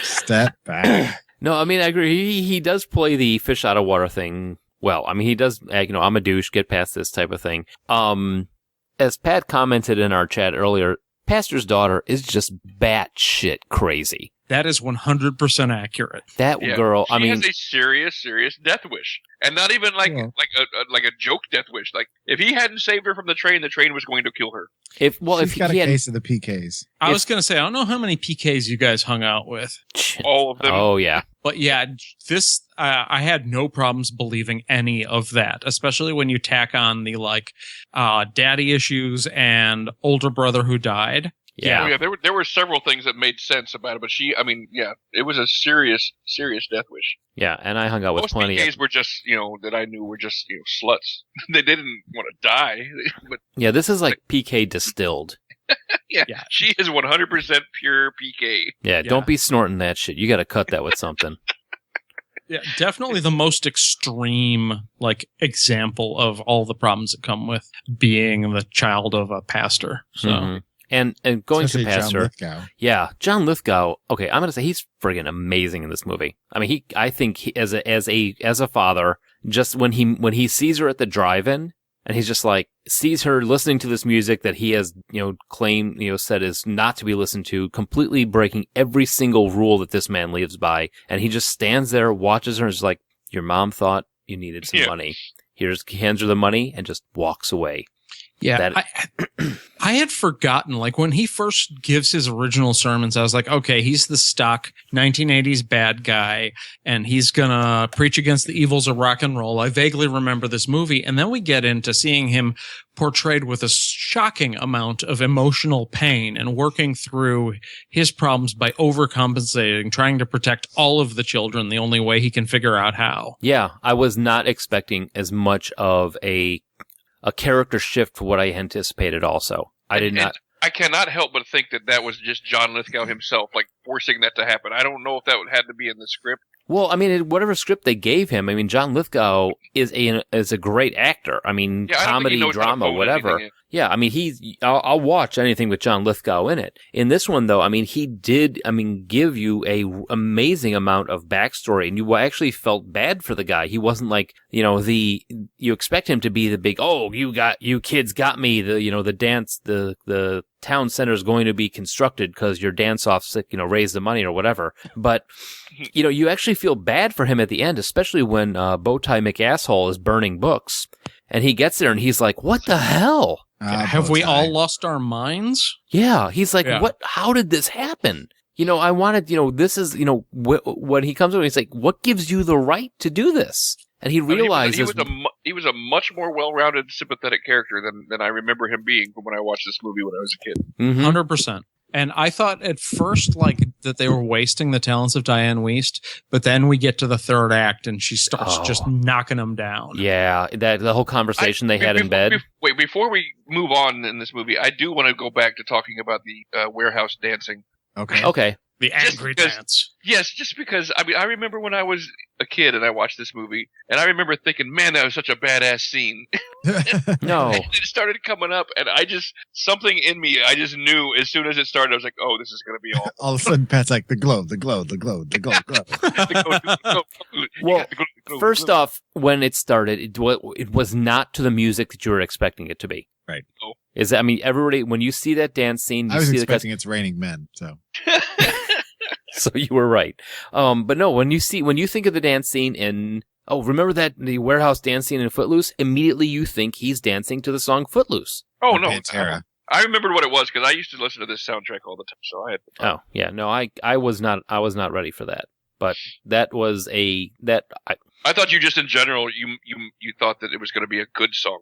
Step back. No, I mean, I agree. He does play the fish out of water thing well. I mean, he does, I'm a douche, get past this type of thing. As Pat commented in our chat earlier, Pastor's daughter is just batshit crazy. That is 100% accurate. That girl, she has a serious death wish, and not even like a joke death wish. Like if he hadn't saved her from the train was going to kill her. She's got a case of the PKs. I was going to say, I don't know how many PKs you guys hung out with. All of them. Oh yeah. But yeah, this I had no problems believing any of that, especially when you tack on the daddy issues and older brother who died. Yeah. Oh, yeah, there were several things that made sense about it, but it was a serious death wish. Yeah, and I hung out with Most plenty PKs of... were just, that I knew were just, sluts. They didn't want to die. But yeah, this is like PK distilled. yeah, she is 100% pure PK. Yeah, don't be snorting that shit. You got to cut that with something. Yeah, definitely the most extreme example of all the problems that come with being the child of a pastor. So. Mm-hmm. And going Especially to Pastor, John Lithgow. Yeah, John Lithgow. Okay, I'm gonna say he's friggin' amazing in this movie. I mean, I think he, as a father, just when he sees her at the drive-in, and he's just like sees her listening to this music that he has said is not to be listened to, completely breaking every single rule that this man lives by, and he just stands there, watches her, and is like, "Your mom thought you needed some money. He hands her the money and just walks away." Yeah, I had forgotten, when he first gives his original sermons, I was like, okay, he's the stock 1980s bad guy, and he's gonna preach against the evils of rock and roll. I vaguely remember this movie, and then we get into seeing him portrayed with a shocking amount of emotional pain and working through his problems by overcompensating, trying to protect all of the children the only way he can figure out how. Yeah, I was not expecting as much of a character shift for what I anticipated also. I cannot help but think that was just John Lithgow himself, forcing that to happen. I don't know if that had to be in the script. Well, I mean, whatever script they gave him, I mean, John Lithgow is a great actor. I mean, comedy, drama, whatever. Yeah, I mean, I'll watch anything with John Lithgow in it. In this one, though, I mean, he did, give you a amazing amount of backstory, and you actually felt bad for the guy. He wasn't you expect him to be the big, you kids got me, the dance, the town center is going to be constructed because your dance-offs, raise the money or whatever. But, you actually feel bad for him at the end, especially when Bowtie McAsshole is burning books. And he gets there and he's like, what the hell? Have we all lost our minds? Yeah. He's like, what? How did this happen? I wanted, this is, when he comes over, he's like, what gives you the right to do this? And he realizes he was a much more well-rounded, sympathetic character than I remember him being from when I watched this movie when I was a kid. 100%. And I thought at first that they were wasting the talents of Diane Wiest, but then we get to the third act and she starts just knocking them down. Yeah, the whole conversation they had in bed. Before we move on in this movie, I do want to go back to talking about the warehouse dancing. Okay. Okay. The angry dance. Yes, just because, I mean, I remember when I was a kid and I watched this movie, and I remember thinking, man, that was such a badass scene. No. And it started coming up, and something in me, I just knew as soon as it started, I was like, oh, this is going to be awful. All of a sudden, Pat's like, the glow, the glow, the glow, the glow, glow. Well, first off, when it started, it was not to the music that you were expecting it to be. Right. Oh. I mean, everybody, when you see that dance scene, you I was see expecting It's Raining Men, so. So you were right. But no, when you think of the dance scene in, remember the warehouse dance scene in Footloose? Immediately you think he's dancing to the song Footloose. Oh, no. Pantera. I remembered what it was because I used to listen to this soundtrack all the time, so I had. Oh, yeah. No, I was not ready for that. But that was I thought you just in general, you thought that it was going to be a good song.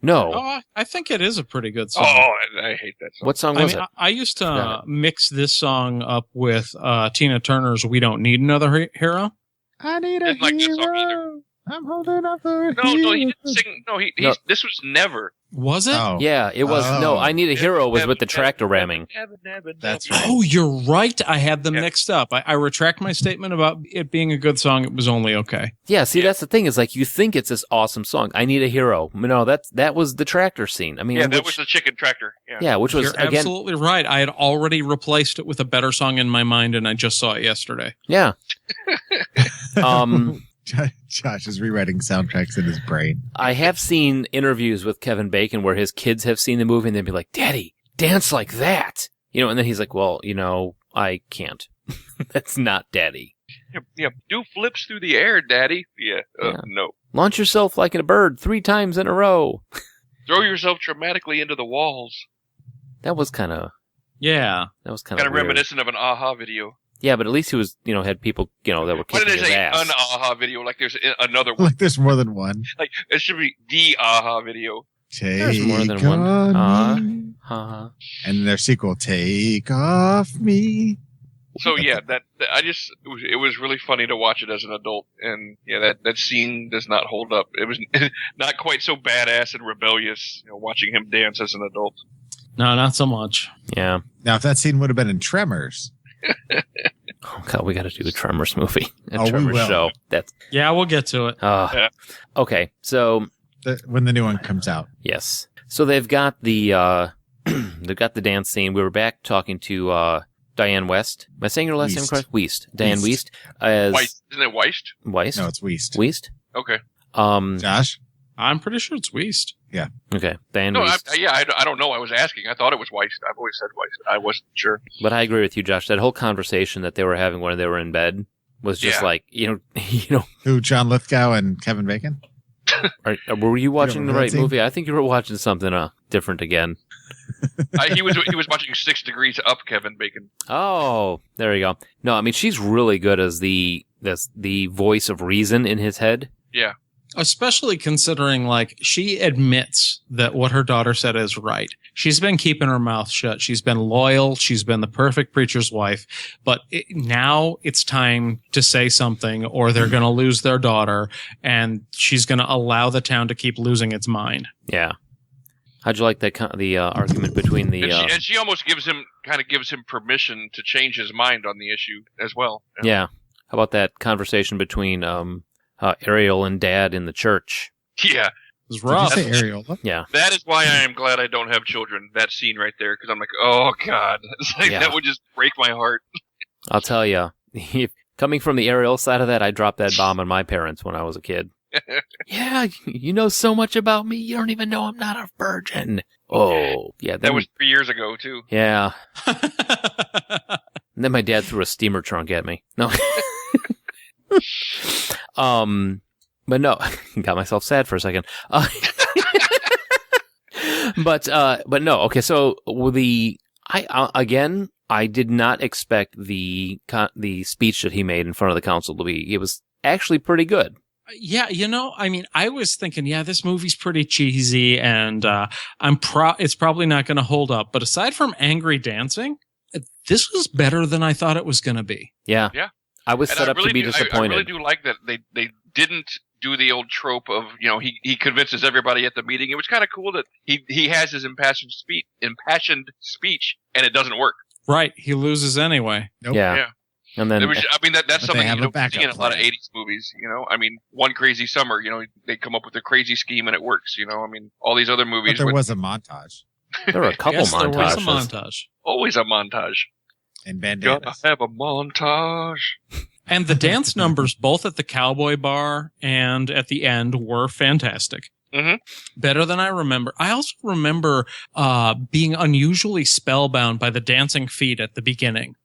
No. Oh, I think it is a pretty good song. Oh, I hate that song. What song was it? I used to mix this song up with Tina Turner's "We Don't Need Another Hero." I need a Didn't like this song either. hero. I'm holding up for No, he didn't sing. No, this was Never. Was it? Oh, Yeah, it was. No, I Need a Hero was with the Never, tractor ramming. That's right. Oh, you're right. I had them mixed up. I retract my statement about it being a good song. It was only okay. Yeah, see, that's the thing. Is like you think it's this awesome song. I Need a Hero. No, that was the tractor scene. I mean, that was the chicken tractor. Yeah, which was You're again. absolutely right. I had already replaced it with a better song in my mind, and I just saw it yesterday. Yeah. Josh is rewriting soundtracks in his brain. I have seen interviews with Kevin Bacon where his kids have seen the movie and they'd be like, "Daddy, dance like that," and then he's like, "Well, I can't. That's not Daddy." Yeah, do flips through the air, Daddy. Yeah. No. Launch yourself like a bird 3 times in a row. Throw yourself dramatically into the walls. That was kind of. Yeah. That was kind Kind of of reminiscent of an Aha video. Yeah, but at least he was, had people, that were Why kicking did his they say ass. an Aha video? Like there's another one. Like there's more than one. Like it should be the Aha video. There's more than Take one. on Uh-huh. me. And their sequel, Take Off Me. So yeah, it was really funny to watch it as an adult, and yeah, that scene does not hold up. It was not quite so badass and rebellious, watching him dance as an adult. No, not so much. Yeah. Now, if that scene would have been in Tremors. Oh, God, we got to do a Tremors movie. Oh, we Tremors will. show. That's. Yeah, we'll get to it. Yeah. Okay, so. When the new one comes out. Yes. So they've got the dance scene. We were back talking to Diane West. Am I saying your last name correct? Weist. Diane Weist. Weist. Isn't it Weist? Weist? No, it's Weist. Weist? Okay. Josh? I'm pretty sure it's Weist. Yeah. Okay. Diane No, Weist. I don't know. I was asking. I thought it was Weist. I've always said Weist. I wasn't sure. But I agree with you, Josh. That whole conversation that they were having when they were in bed was just like, Who, John Lithgow and Kevin Bacon? Were you watching the remember right that scene? movie? I think you were watching something different again. He was watching 6 Degrees Up, Kevin Bacon. Oh, there you go. No, I mean, she's really good as the voice of reason in his head. Yeah. Especially considering, she admits that what her daughter said is right. She's been keeping her mouth shut. She's been loyal. She's been the perfect preacher's wife. But now it's time to say something or they're going to lose their daughter, and she's going to allow the town to keep losing its mind. Yeah. How'd you like the argument between the... And she almost gives him permission to change his mind on the issue as well. Yeah. How about that conversation between Ariel and Dad in the church? Yeah. It was rough. Did you say Areola? Yeah. That is why I am glad I don't have children. That scene right there, because I'm like, oh God, that would just break my heart. I'll tell you, coming from the Ariel side of that, I dropped that bomb on my parents when I was a kid. Yeah, you know so much about me, you don't even know I'm not a virgin. Oh, yeah. That was 3 years ago, too. Yeah. And then my dad threw a steamer trunk at me. No. But no, got myself sad for a second. But no. Okay, so I did not expect the speech that he made in front of the council to be. It was actually pretty good. Yeah, I was thinking, this movie's pretty cheesy, and it's probably not going to hold up. But aside from angry dancing, this was better than I thought it was going to be. Yeah. Yeah. I was set up to be disappointed. I really do like that they didn't do the old trope of, he convinces everybody at the meeting. It was kind of cool that he has his impassioned speech and it doesn't work. Right. He loses anyway. Nope. Yeah. Yeah. And then That's But something they have you a don't backup see in a lot of plan. 80s movies, I mean, One Crazy Summer, they come up with a crazy scheme and it works, I mean, all these other movies But there with was a montage there were a couple Yes, there was a montages. montage. always a montage. and Gotta bandanas. have a montage. And the dance numbers, both at the cowboy bar and at the end, were fantastic. Mhm. Better than I remember. I also remember being unusually spellbound by the dancing feet at the beginning.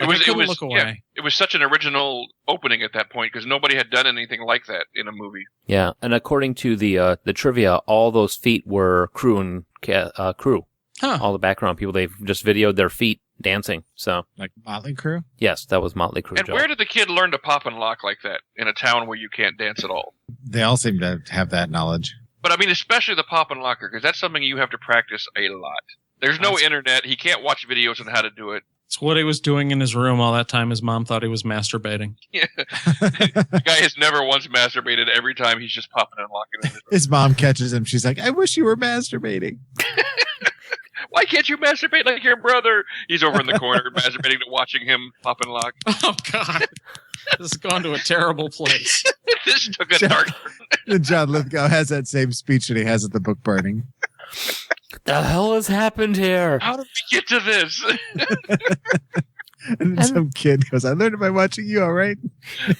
I couldn't look away. It was such an original opening at that point because nobody had done anything like that in a movie. Yeah, and according to the trivia, all those feet were crew and crew. Huh. All the background people, they've just videoed their feet dancing. So, Like Motley Crue? yes, that was Motley Crue. And Joe. where did the kid learn to pop and lock like that in a town where you can't dance at all? They all seem to have that knowledge. But I mean, especially the pop and locker, because that's something you have to practice a lot. There's no internet. He can't watch videos on how to do it. It's what he was doing in his room all that time. His mom thought he was masturbating. Yeah. The guy has never once masturbated. Every time he's just popping and locking in his room. His mom catches him. She's like, I wish you were masturbating. Why can't you masturbate like your brother? He's over in the corner masturbating to watching him pop and lock. Oh, God. This has gone to a terrible place. This took a dark turn. And John Lithgow has that same speech that he has at the book burning. the hell has happened here? How did we get to this? And then some kid goes, I learned it by watching you, all right?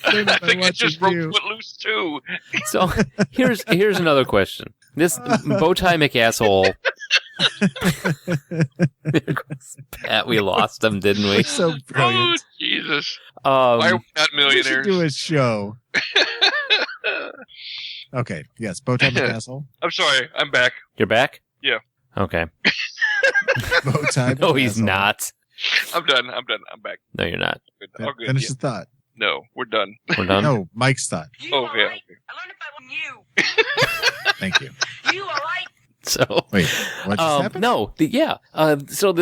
I think it's just from Footloose too. So here's another question. This Bowtie McAsshole. There goes Pat, we lost him, didn't we? So Oh, brilliant. Jesus. Why are we not We should millionaires? do a show. Okay, yes, Bowtie McAsshole. I'm sorry. I'm back. You're back? Yeah. Okay. Bowtie No, he's McAsshole. not. I'm done. I'm back. No, you're not. Good. Oh, good. Finish Yeah. the thought. No, we're done. We're done. No, Mike's thought. Oh, yeah. Okay. I learned it by you. Thank you. You are right. So Wait, what just happened? no, so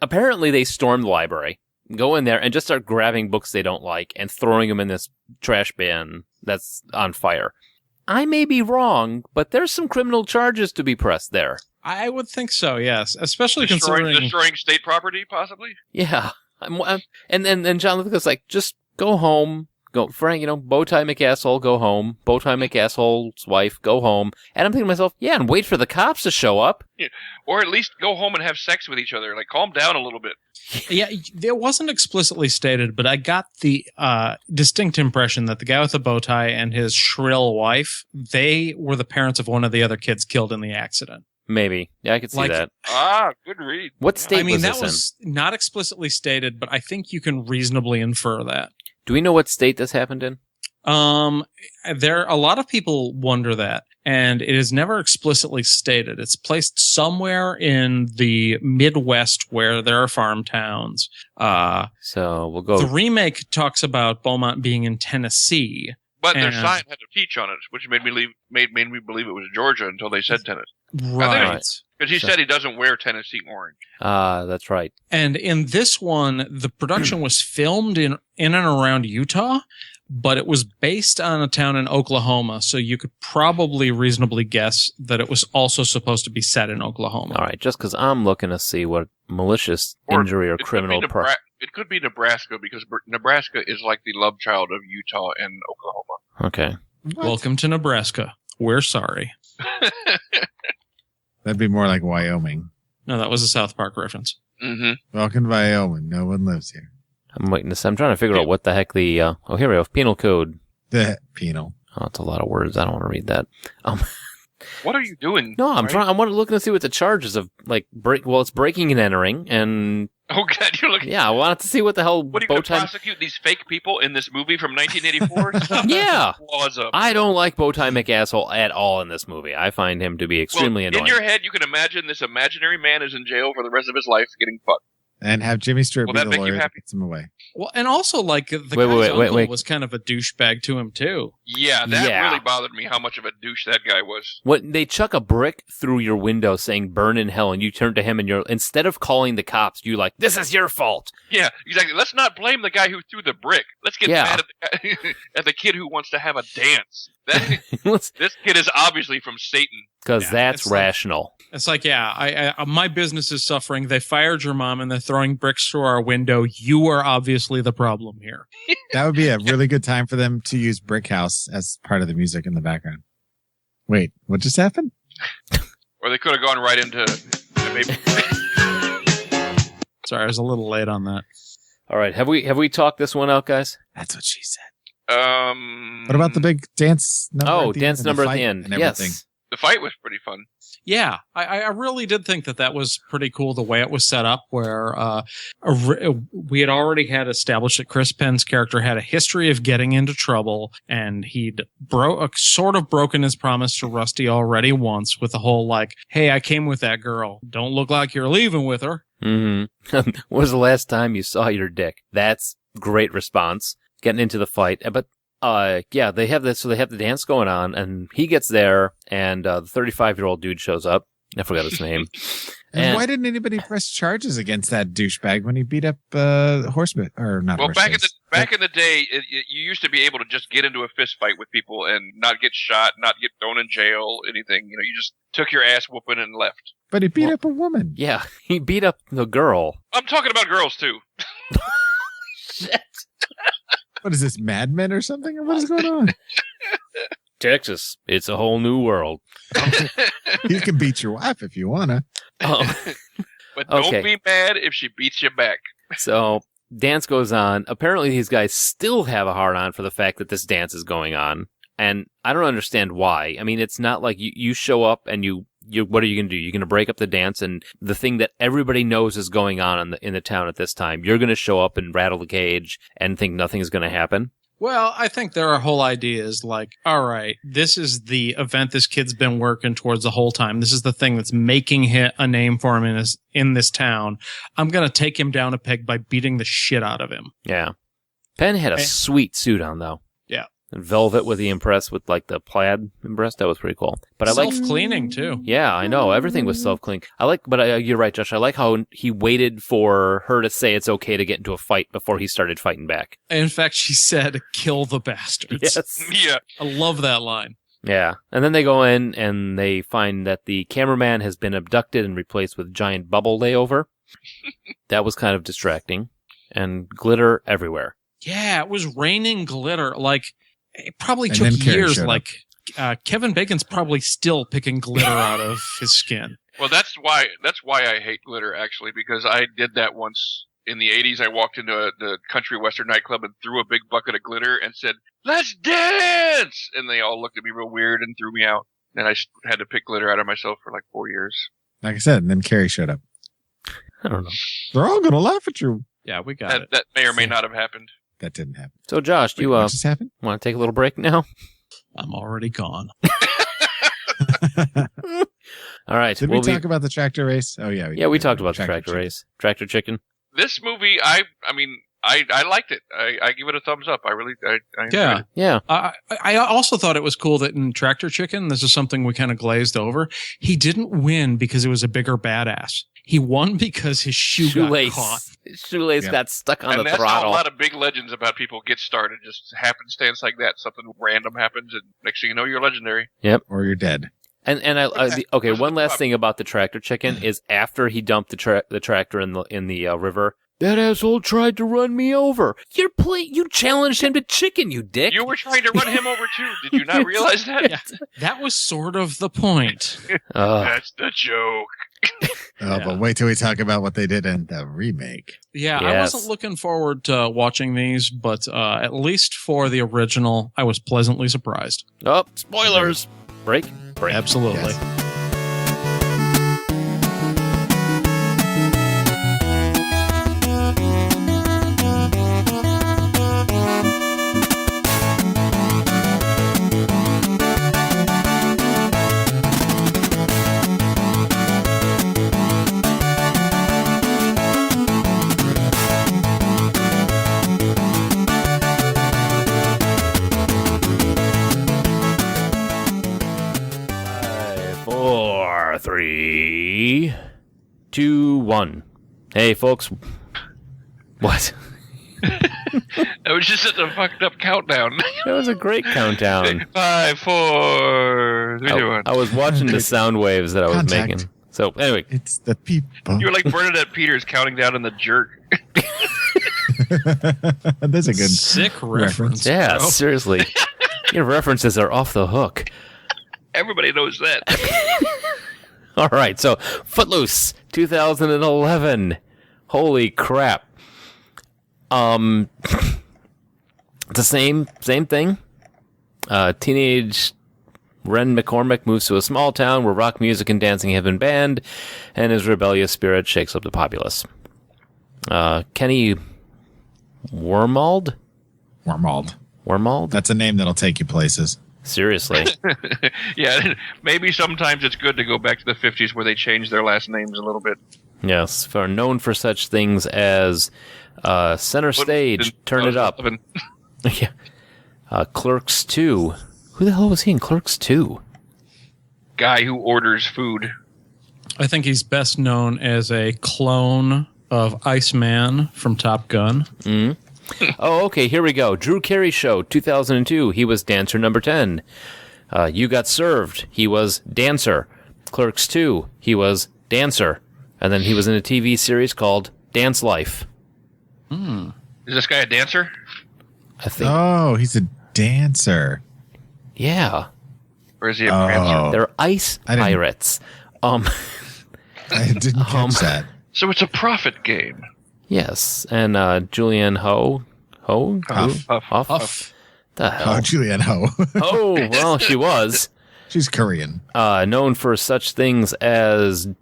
apparently they storm the library, go in there and just start grabbing books they don't like and throwing them in this trash bin that's on fire. I may be wrong, but there's some criminal charges to be pressed there. I would think so, yes. Especially Destroying considering... state property, possibly? Yeah. And then John Lithgow's like, just go home. Go, Frank, Bowtie McAsshole, go home. Bowtie McAsshole's wife, go home. And I'm thinking to myself, yeah, and wait for the cops to show up. Yeah. Or at least go home and have sex with each other. Like, calm down a little bit. Yeah, it wasn't explicitly stated, but I got the distinct impression that the guy with the bow tie and his shrill wife, they were the parents of one of the other kids killed in the accident. Maybe. Yeah, I could see that. Good read. What state was that this was not explicitly stated, but I think you can reasonably infer that. Do we know what state this happened in? A lot of people wonder that, and it is never explicitly stated. It's placed somewhere in the Midwest where there are farm towns. So we'll go. The remake talks about Beaumont being in Tennessee. But their sign had a peach on it, which made me believe it was Georgia until they said Tennessee. Right. Because he said he doesn't wear Tennessee orange. That's right. And in this one, the production was filmed in and around Utah, but it was based on a town in Oklahoma, so you could probably reasonably guess that it was also supposed to be set in Oklahoma. All right, just because I'm looking to see what malicious injury or criminal... It could be Nebraska, because Nebraska is like the love child of Utah and Oklahoma. Okay. What? Welcome to Nebraska. We're sorry. That'd be more like Wyoming. No, that was a South Park reference. Mm-hmm. Welcome to Wyoming. No one lives here. I'm waiting to see. I'm trying to figure out what the heck the... here we go. Penal code. The penal. Oh, it's a lot of words. I don't want to read that. What are you doing? No, I'm trying. I want to look and see what the charges of it's breaking and entering, and oh god, you're looking. Yeah, I wanted to see what the hell. What are you going to prosecute these fake people in this movie from 1984? Yeah, up. I don't like Bowtie McAsshole at all in this movie. I find him to be extremely annoying. In your head, you can imagine this imaginary man is in jail for the rest of his life getting fucked. And have Jimmy Stewart be that the make you lawyer that happy? gets him away. Well, and also, like, the guy's uncle was kind of a douchebag to him, too. Yeah, that really bothered me, how much of a douche that guy was. When they chuck a brick through your window saying burn in hell, and you turn to him and instead of calling the cops, you're like, this is your fault. Yeah, exactly. Let's not blame the guy who threw the brick. Let's get mad at the, at the kid who wants to have a dance. This kid is obviously from Satan. Because Yeah, that's it's like- rational. It's like, yeah, my business is suffering. They fired your mom and they're throwing bricks through our window. You are obviously the problem here. That would be a really good time for them to use Brick House as part of the music in the background. Wait, what just happened? Or they could have gone right into maybe. Sorry, I was a little late on that. All right, have we talked this one out, guys? That's what she said. What What about the big dance number? Oh, at the dance end, number at fight the end. and everything? Yes. The fight was pretty fun. Yeah, I really did think that was pretty cool the way it was set up, where we had already had established that Chris Penn's character had a history of getting into trouble, and he'd sort of broken his promise to Rusty already once with the whole like, hey, I came with that girl. Don't look like you're leaving with her. Mm-hmm. When was the last time you saw your dick? That's great response. Getting into the fight. But yeah, they have this. So they have the dance going on, and he gets there, and the 35-year-old dude shows up. I forgot his name. And why didn't anybody press charges against that douchebag when he beat up horseman or not? Well, horse back in the day, you used to be able to just get into a fist fight with people and not get shot, not get thrown in jail, anything. You know, you just took your ass whooping and left. But he beat up a woman. Yeah, he beat up the girl. I'm talking about girls too. Shit. What is this, Mad Men or something? Or what is going on? Texas, it's a whole new world. You can beat your wife if you wanna. Oh. But Okay. don't be mad if she beats you back. So dance goes on. Apparently, these guys still have a hard on for the fact that this dance is going on, and I don't understand why. I mean, it's not like you show up and you what are you going to do? You're going to break up the dance, and the thing that everybody knows is going on in the town at this time. You're going to show up and rattle the cage and think nothing is going to happen. Well, I think their whole idea is like, all right, this is the event this kid's been working towards the whole time. This is the thing that's making a name for him in this town. I'm going to take him down a peg by beating the shit out of him. Yeah. Penn had a sweet suit on, though. Yeah. And velvet with the impress with like the plaid impress. That was pretty cool. But I like self-cleaning too. Yeah, I know. Everything was self-cleaning. You're right, Josh. I like how he waited for her to say it's okay to get into a fight before he started fighting back. In fact, she said, kill the bastards. Yes. Yeah. I love that line. Yeah. And then they go in and they find that the cameraman has been abducted and replaced with giant bubble layover. That was kind of distracting. And glitter everywhere. Yeah, it was raining glitter. Like, it probably And took then Carrie years. showed Like, Kevin Bacon's probably still picking glitter out of his skin. Well, that's why I hate glitter, actually, because I did that once in the 80s. I walked into the country western nightclub and threw a big bucket of glitter and said, "Let's dance!" And they all looked at me real weird and threw me out. And I had to pick glitter out of myself for like 4 years. Like I said, and then Carrie showed up. I don't know. They're all gonna laugh at you. Yeah, we got it. That may or may not have happened. That didn't happen. So, Josh, do you What just happened? want to take a little break now? I'm already gone. All right. Did we talk about the tractor race? Oh yeah. Yeah, we talked about the tractor chicken. race. Tractor chicken. This movie, I liked it. I give it a thumbs up. I enjoyed Yeah. it. Yeah. I also thought it was cool that in Tractor Chicken, this is something we kind of glazed over. He didn't win because it was a bigger badass. He won because his shoelace got caught. His shoelace got stuck on And the that's how throttle. a lot of big legends about people get started. Just happenstance like that. Something random happens, and next thing you know, you're legendary. Yep. Or you're dead. And okay, one last thing about the tractor chicken is after he dumped the tractor in the river, that asshole tried to run me over. You challenged him to chicken, you dick. You were trying to run him over too. Did you not realize that? Yeah, that was sort of the point. That's the joke. Oh, but wait till we talk about what they did in the remake. Yeah, I Yes. wasn't looking forward to watching these, but at least for the original, I was pleasantly surprised. Oh, spoilers. Break. Absolutely. Yes. Four, 3, 2, 1. Hey, folks. What? That was just such a fucked up countdown. That was a great countdown. 5, 4, 3, 2, 1. I was watching the sound waves that I was Contact. making. So anyway, It's the people. You were like Bernadette Peters counting down in The Jerk. That's a good Sick reference. yeah, bro. seriously, your references are off the hook. Everybody knows that. All right, so Footloose, 2011. Holy crap! It's the same thing. Teenage Ren McCormick moves to a small town where rock music and dancing have been banned, and his rebellious spirit shakes up the populace. Kenny Wormald? Wormald? That's a name that'll take you places. Seriously. Yeah, maybe sometimes it's good to go back to the 50s where they changed their last names a little bit. Yes, known for such things as Center Stage, Turn It Up. Yeah. Clerks 2. Who the hell was he in Clerks 2? Guy who orders food. I think he's best known as a clone of Iceman from Top Gun. Oh, okay, here we go. Drew Carey Show, 2002. He was dancer number 10. You Got Served. He was dancer. Clerks 2. He was dancer. And then he was in a TV series called Dance Life. Is this guy a dancer? I think. Oh, he's a dancer. Yeah. Or is he a prancer? They're ice I didn't- pirates. I didn't catch that. So it's a profit game. Yes. And Julianne Ho? Huff. Huff? The Oh, hell? Julianne Ho. Oh, well, she was. She's Korean. Known for such things as Dancing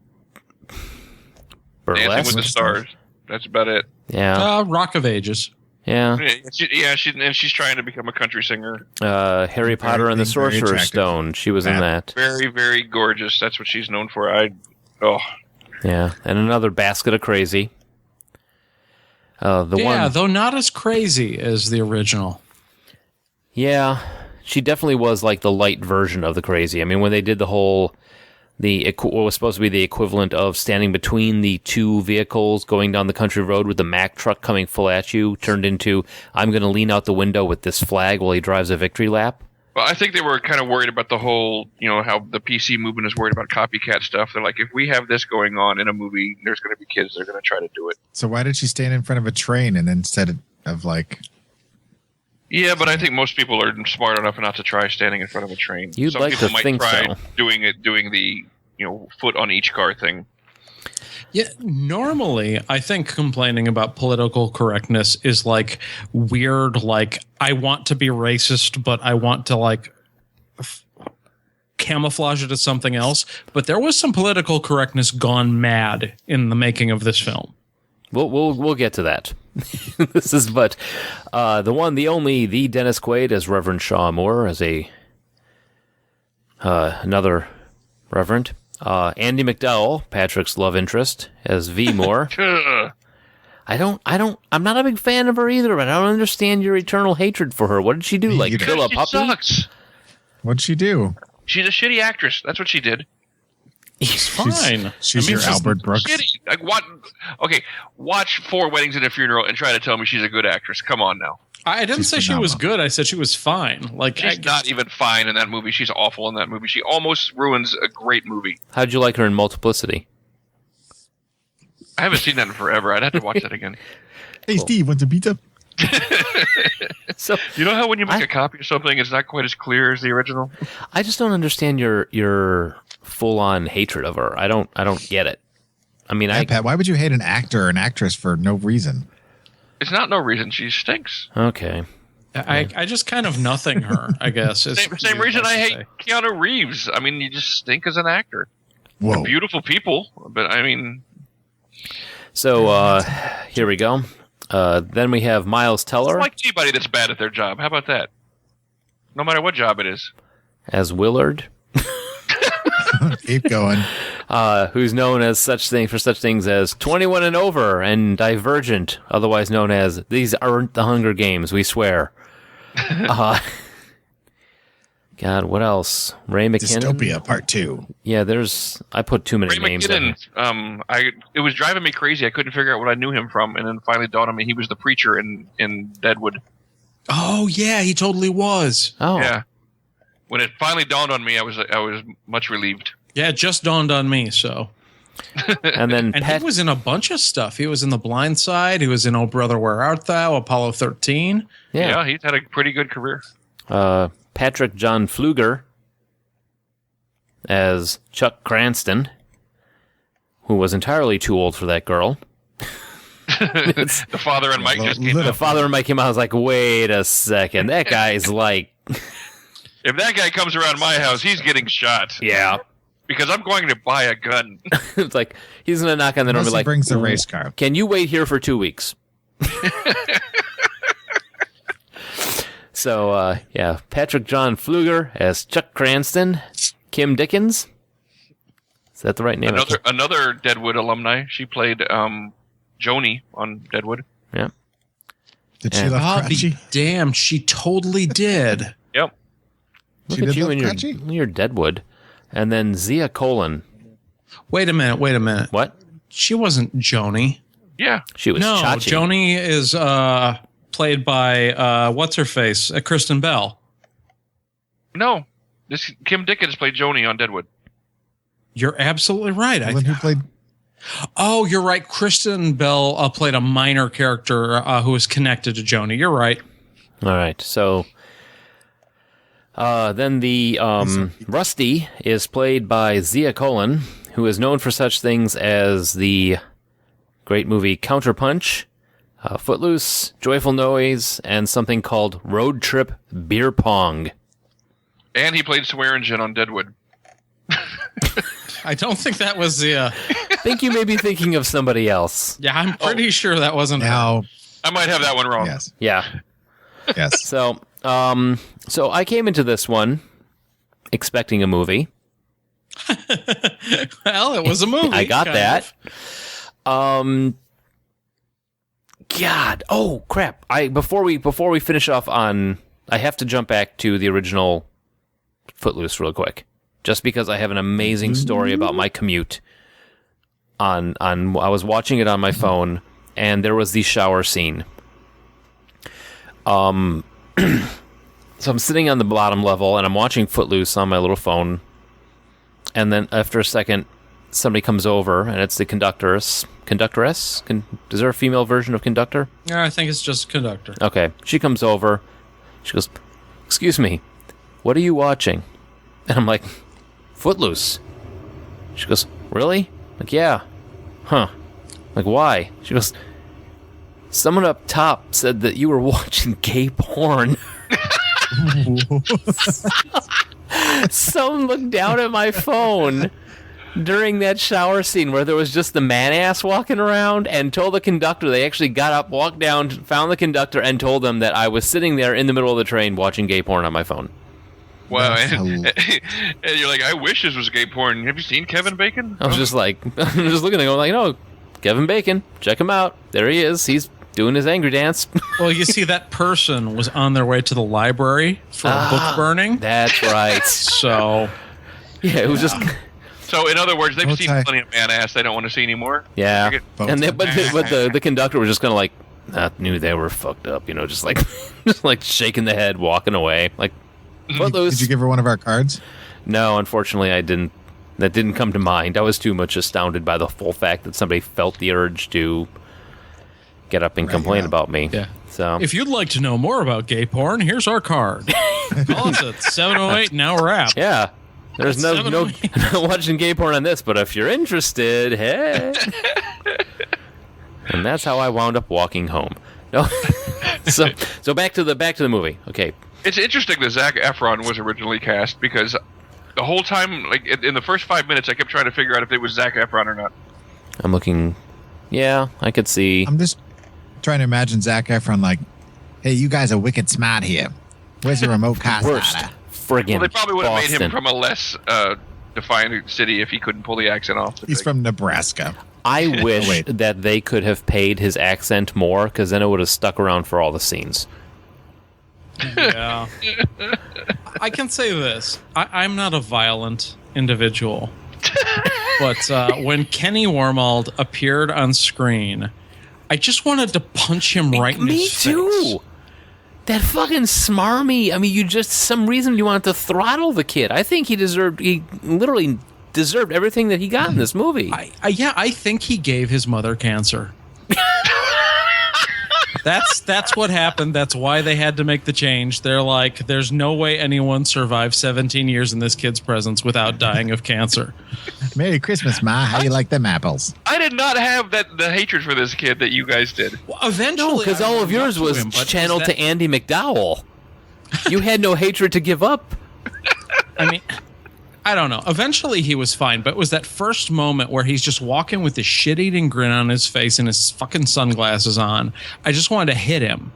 burlesque. with the Stars. That's about it. Yeah. Rock of Ages. Yeah. She's trying to become a country singer. Harry Potter and the Very Sorcerer's attractive. Stone. She was in that. Very, very gorgeous. That's what she's known for. Yeah. And another Basket of Crazy. Yeah, though not as crazy as the original. Yeah, she definitely was like the light version of the Crazy. I mean, when they did the whole, what was supposed to be the equivalent of standing between the two vehicles going down the country road with the Mack truck coming full at you, turned into, I'm going to lean out the window with this flag while he drives a victory lap. Well, I think they were kind of worried about the whole, how the PC movement is worried about copycat stuff. They're like, if we have this going on in a movie, there's going to be kids that are going to try to do it. So why did she stand in front of a train and instead of like... Yeah, but I think most people are smart enough not to try standing in front of a train. You'd Some like people to might think try so. doing the foot on each car thing. Yeah, normally I think complaining about political correctness is like weird, like I want to be racist, but I want to like camouflage it as something else. But there was some political correctness gone mad in the making of this film. We'll get to that. This is the one, the only, the Dennis Quaid as Reverend Shaw Moore as another Reverend. Andy McDowell, Patrick's love interest, as V Moore. I'm not a big fan of her either, but I don't understand your eternal hatred for her. What did she do? Like kill a She puppy? sucks. What'd she do? She's a shitty actress. That's what she did. It's fine. She's your Albert Brooks. Shitty. Like what? Okay, watch 4 Weddings and a Funeral and try to tell me she's a good actress. Come on now. I didn't She's say she was phenomenal. good. I said she was fine. Like She's not even fine in that movie. She's awful in that movie. She almost ruins a great movie. How'd you like her in Multiplicity? I haven't seen that in forever. I'd have to watch that again. Hey, Steve, want to beat up? So You know how when you make a copy of something, it's not quite as clear as the original? I just don't understand your full on hatred of her. I don't get it. I mean, Yeah, Pat, why would you hate an actor or an actress for no reason? It's not no reason. She stinks. okay. I just kind of nothing her, I guess. is Same what reason I'd I hate say. Keanu Reeves. I mean, you just stink as an actor. Whoa. Beautiful people, but I mean, So here we go. Then we have Miles I Teller like anybody that's bad at their job. How about that? No matter what job it is. as Willard, Keep going. who's known as such things as 21 and Over and Divergent, otherwise known as These Aren't the Hunger Games, we swear. God, what else? Ray McKinnon. Dystopia Part 2. Yeah, I put too many Ray names in. McKinnon, it was driving me crazy. I couldn't figure out what I knew him from, and then finally dawned on me he was the preacher in Deadwood. Oh yeah, he totally was. Oh, Yeah. When it finally dawned on me, I was much relieved. Yeah, it just dawned on me. So, and then and he was in a bunch of stuff. He was in The Blind Side. He was in Oh Brother, Where Art Thou? Apollo 13. Yeah, he's had a pretty good career. Patrick John Pfluger as Chuck Cranston, who was entirely too old for that girl. The father and Mike just came The out. father and Mike came out. I was like, wait a second. That guy's like, If that guy comes around my house, he's getting shot. yeah. Because I'm going to buy a gun. It's like, he's going to knock on the door and Unless be he like, brings a race car. can you wait here for 2 weeks? So, yeah, Patrick John Pfluger as Chuck Cranston. Kim Dickens. Is that the right name? Another Deadwood alumni. She played Joni on Deadwood. Yeah. Did she And- love I'll be Cratchy? damned. She totally did. Yep. Look She at did you love and Cratchy? your Deadwood. And then Zia Colon. Wait a minute. What? She wasn't Joni. Yeah. She was No, Chachi. Joni is played by what's her face, Kristen Bell. No. This Kim Dickens played Joni on Deadwood. You're absolutely right. The one who played Oh, you're right. Kristen Bell played a minor character who was connected to Joni. You're right. All right. So then the Rusty is played by Zia Colon, who is known for such things as the great movie Counterpunch, Footloose, Joyful Noise, and something called Road Trip Beer Pong. And he played Swearingen on Deadwood. I don't think that was the. I think you may be thinking of somebody else. Yeah, I'm pretty sure that wasn't her. now. I might have that one wrong. Yes. Yeah. Yes. So I came into this one expecting a movie. Well, it was a movie. I got kind that. of. God. Oh crap. Before we finish off on, I have to jump back to the original Footloose real quick, just because I have an amazing story about my commute. I was watching it on my phone, and there was the shower scene. So I'm sitting on the bottom level, and I'm watching Footloose on my little phone. And then after a second, somebody comes over, and it's the conductress. Conductress? Is there a female version of conductor? Yeah, I think it's just conductor. Okay. She comes over. She goes, "Excuse me, what are you watching?" And I'm like, "Footloose." She goes, "Really?" I'm like, "Yeah." Huh. I'm like, "Why?" She goes, "Someone up top said that you were watching gay porn." Someone looked down at my phone during that shower scene where there was just the man ass walking around and told the conductor. They actually got up, walked down, found the conductor, and told them that I was sitting there in the middle of the train watching gay porn on my phone. Wow. That's And you're like, I wish this was gay porn. Have you seen Kevin Bacon? I was just like, I'm just looking at him like, no, Kevin Bacon, check him out. There he is. He's doing his angry dance. Well, you see, that person was on their way to the library for a book burning. That's right. So, Yeah, it was just, So, in other words, they've Bow seen tie. plenty of man ass they don't want to see anymore. yeah. Bow And tie. but the conductor was just kind of like, I knew they were fucked up, just like, just like shaking the head, walking away, like, Footloose. Did you give her one of our cards? No, unfortunately, I didn't. That didn't come to mind. I was too much astounded by the full fact that somebody felt the urge to get up and complain yeah. about me. Yeah. So if you'd like to know more about gay porn, here's our card. Call us at 708 now wrap. yeah, there's no I'm 708. not watching gay porn on this, but if you're interested, hey. And that's how I wound up walking home. No, so back to the movie. Okay, It's interesting that Zac Efron was originally cast because the whole time, like in the first 5 minutes, I kept trying to figure out if it was Zac Efron or not. I'm looking. Yeah, I could see. I'm just trying to imagine Zac Efron like, hey, you guys are wicked smart here. Where's the remote car Worst starter? friggin' Well, they probably would have made Boston. him from a less defined city if he couldn't pull the accent off. He's from Nebraska. I wish wait. that they could have paid his accent more, because then it would have stuck around for all the scenes. Yeah. I can say this. I'm not a violent individual. But when Kenny Wormald appeared on screen, I just wanted to punch him right in his face. Me too. That fucking smarmy. I mean, some reason you wanted to throttle the kid. I think he literally deserved everything that he got in this movie. I think he gave his mother cancer. That's what happened. That's why they had to make the change. They're like, there's no way anyone survived 17 years in this kid's presence without dying of cancer. Merry Christmas, Ma. How you like them apples? I did not have the hatred for this kid that you guys did. Well, eventually, because all of yours was channeled to Andy McDowell. You had no hatred to give up. I mean, I don't know. Eventually he was fine, but it was that first moment where he's just walking with this shit-eating grin on his face and his fucking sunglasses on. I just wanted to hit him.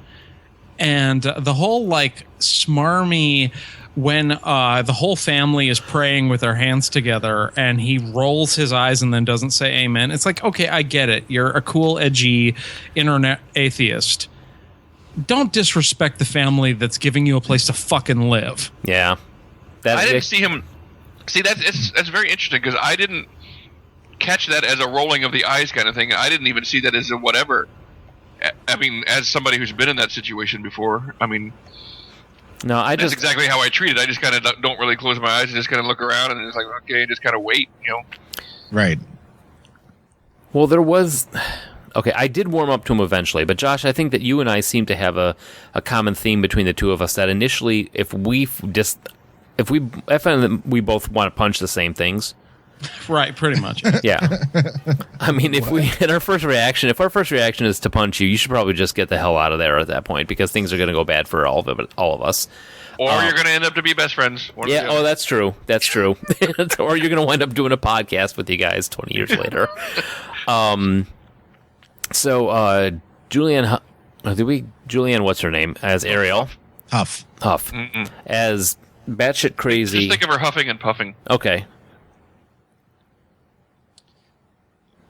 And the whole, like, smarmy, when the whole family is praying with their hands together and he rolls his eyes and then doesn't say amen. It's like, okay, I get it. You're a cool, edgy internet atheist. Don't disrespect the family that's giving you a place to fucking live. Yeah. I didn't see him... See, that's very interesting because I didn't catch that as a rolling of the eyes kind of thing. I didn't even see that as a whatever. I mean, as somebody who's been in that situation before, I mean, no, that's exactly how I treat it. I just kind of don't really close my eyes and just kind of look around and it's like, okay, just kind of wait, you know. Right. Well, there was... Okay, I did warm up to him eventually, but Josh, I think that you and I seem to have a common theme between the two of us that initially, if I find that we both want to punch the same things. Right, pretty much. Yeah. I mean, if our first reaction is to punch you, you should probably just get the hell out of there at that point because things are going to go bad for all of us. Or you're going to end up to be best friends. Yeah, oh, that's true. That's true. Or you're going to wind up doing a podcast with you guys 20 years later. So, Julianne, what's her name? As Ariel? Huff. Mm-mm. As batshit crazy. Just think of her huffing and puffing. Okay.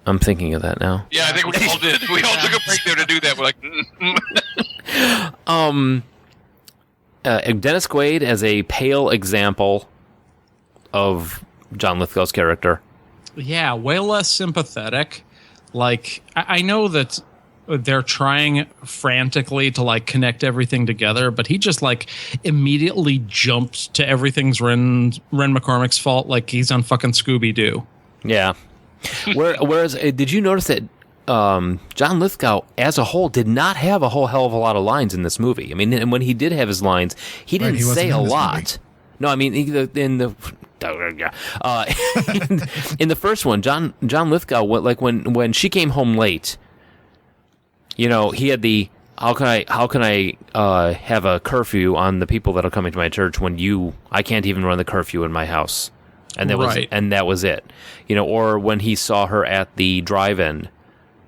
I'm thinking of that now. Yeah, I think we all did. We all took a break there to do that. We're like, Dennis Quaid as a pale example of John Lithgow's character. Yeah, way less sympathetic. Like, I know that they're trying frantically to like connect everything together, but he just like immediately jumped to everything's Ren McCormick's fault, like he's on fucking Scooby-Doo. Yeah. Whereas, did you notice that John Lithgow as a whole did not have a whole hell of a lot of lines in this movie? I mean, and when he did have his lines, he didn't say a lot. No, I mean in the first one, John Lithgow, like when she came home late. You know, he had the how can I have a curfew on the people that are coming to my church when I can't even run the curfew in my house, and that was it. You know, or when he saw her at the drive-in,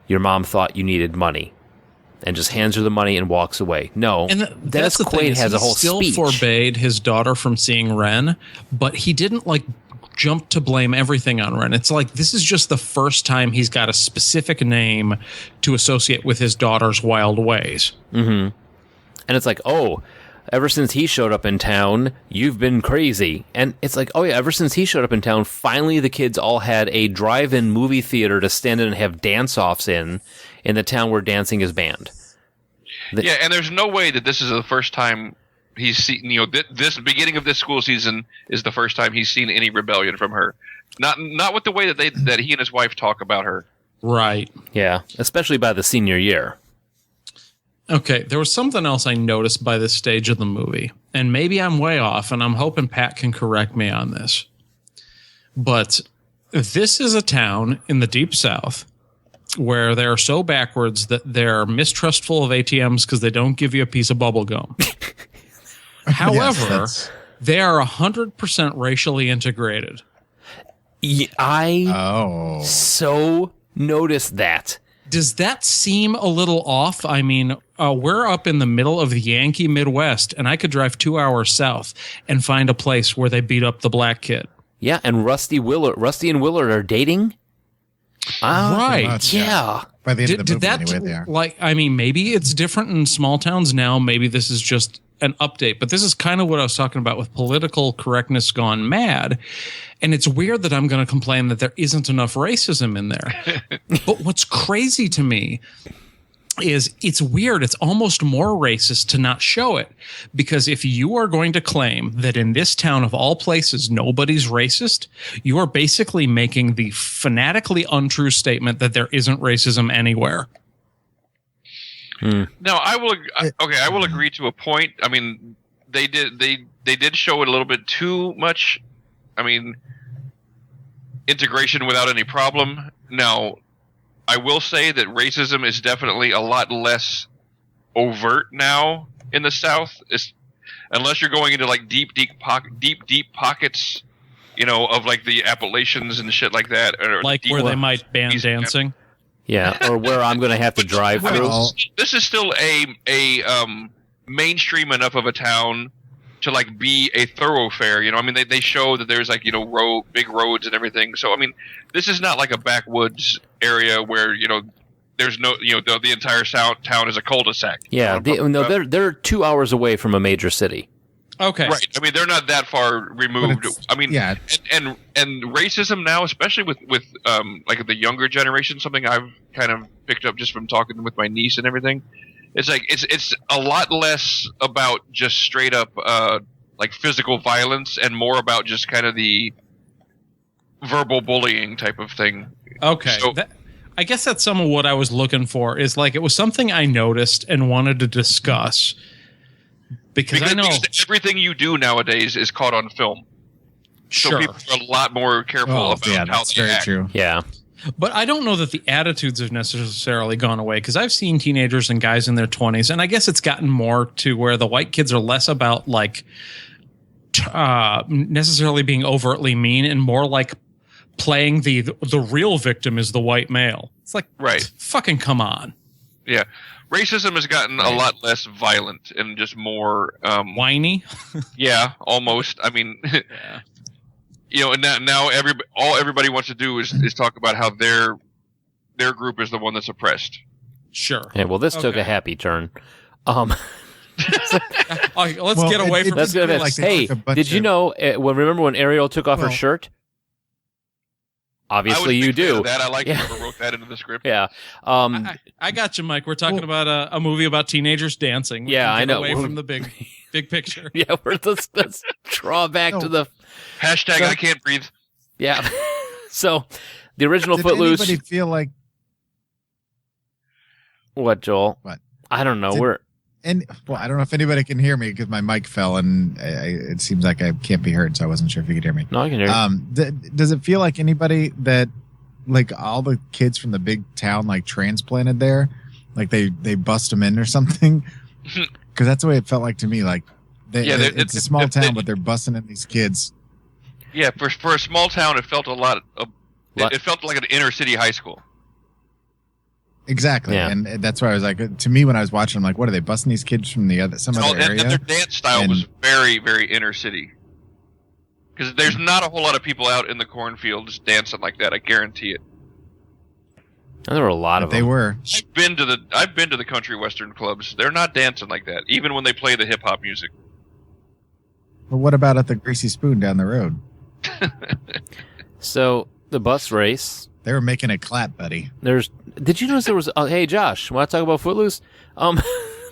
your mom thought you needed money, and just hands her the money and walks away. No, and Dennis Quaid has a whole speech. Still forbade his daughter from seeing Ren, but he didn't like jump to blame everything on Ren. It's like this is just the first time he's got a specific name to associate with his daughter's wild ways. Mm-hmm. And it's like, oh, ever since he showed up in town, you've been crazy. And it's like, oh yeah, ever since he showed up in town, finally the kids all had a drive-in movie theater to stand in and have dance-offs in the town where dancing is banned. Yeah, and there's no way that this is the first time he's seen, you know, this beginning of this school season is the first time he's seen any rebellion from her. Not with the way that he and his wife talk about her. Right. Yeah, especially by the senior year. Okay, there was something else I noticed by this stage of the movie, and maybe I'm way off, and I'm hoping Pat can correct me on this. But this is a town in the Deep South where they're so backwards that they're mistrustful of ATMs because they don't give you a piece of bubble gum. However, they are 100% racially integrated. I so noticed that. Does that seem a little off? I mean, we're up in the middle of the Yankee Midwest, and I could drive 2 hours south and find a place where they beat up the black kid. Yeah, and Rusty and Willard are dating? Right. Yeah. By the end of the movie, anyway, they are. Like, I mean, maybe it's different in small towns now. Maybe this is just an update, but this is kind of what I was talking about with political correctness gone mad. And it's weird that I'm going to complain that there isn't enough racism in there. But what's crazy to me is it's weird. It's almost more racist to not show it, because if you are going to claim that in this town of all places, nobody's racist, you are basically making the fanatically untrue statement that there isn't racism anywhere. Now, I will agree to a point. I mean, they did show it a little bit too much. I mean, integration without any problem. Now, I will say that racism is definitely a lot less overt now in the South, unless you're going into like deep pockets, you know, of like the Appalachians and shit like that, or like where they might ban dancing. Yeah, or where I'm going to have to drive through. This is still a mainstream enough of a town to like be a thoroughfare. You know, I mean, they show that there's like, you know, big roads and everything. So I mean, this is not like a backwoods area where, you know, there's no, you know, the entire town is a cul-de-sac. Yeah, they're 2 hours away from a major city. Okay. Right. I mean, they're not that far removed. I mean, yeah. And racism now, especially with like the younger generation, something I've kind of picked up just from talking with my niece and everything. It's like it's a lot less about just straight up like physical violence and more about just kind of the verbal bullying type of thing. Okay. So, I guess that's some of what I was looking for. Is like it was something I noticed and wanted to discuss. Because I know everything you do nowadays is caught on film. So people are a lot more careful about how they act. True. Yeah. But I don't know that the attitudes have necessarily gone away, because I've seen teenagers and guys in their 20s, and I guess it's gotten more to where the white kids are less about like necessarily being overtly mean and more like playing the real victim is the white male. It's like, right. Fucking come on. Yeah. Racism has gotten a lot less violent and just more whiny. Yeah, almost. I mean, yeah. You know, and now everybody wants to do is talk about how their group is the one that's oppressed. Sure. Yeah, well, this took a happy turn. Let's get away from this. Like hey, did you know? Remember when Ariel took off her shirt? Obviously, you do. That I like. Whoever wrote that into the script. Yeah. I got you, Mike. We're talking about a movie about teenagers dancing. I know. Away from the big picture. Yeah, let's draw back to the hashtag. I can't breathe. Yeah. So, the original Footloose. Did anybody feel like what, Joel? What? I don't know. I don't know if anybody can hear me because my mic fell and it seems like I can't be heard, so I wasn't sure if you could hear me. No, I can hear you. Does it feel like anybody that, like, all the kids from the big town, like, transplanted there? Like, they bust them in or something? Because that's the way it felt like to me. Like, it's a small town, but they're busting in these kids. Yeah, for a small town, it felt it felt like an inner city high school. Exactly, yeah. And that's why I was like, to me when I was watching, I'm like, what are they busting these kids from some other area? And their dance style was very, very inner city. Because there's not a whole lot of people out in the cornfields dancing like that. I guarantee it. And there were a lot of them. They were. I've been to the country western clubs. They're not dancing like that, even when they play the hip hop music. But what about at the Greasy Spoon down the road? So the bus race. They were making a clap, buddy. Did you notice there was? Hey, Josh, want to talk about Footloose?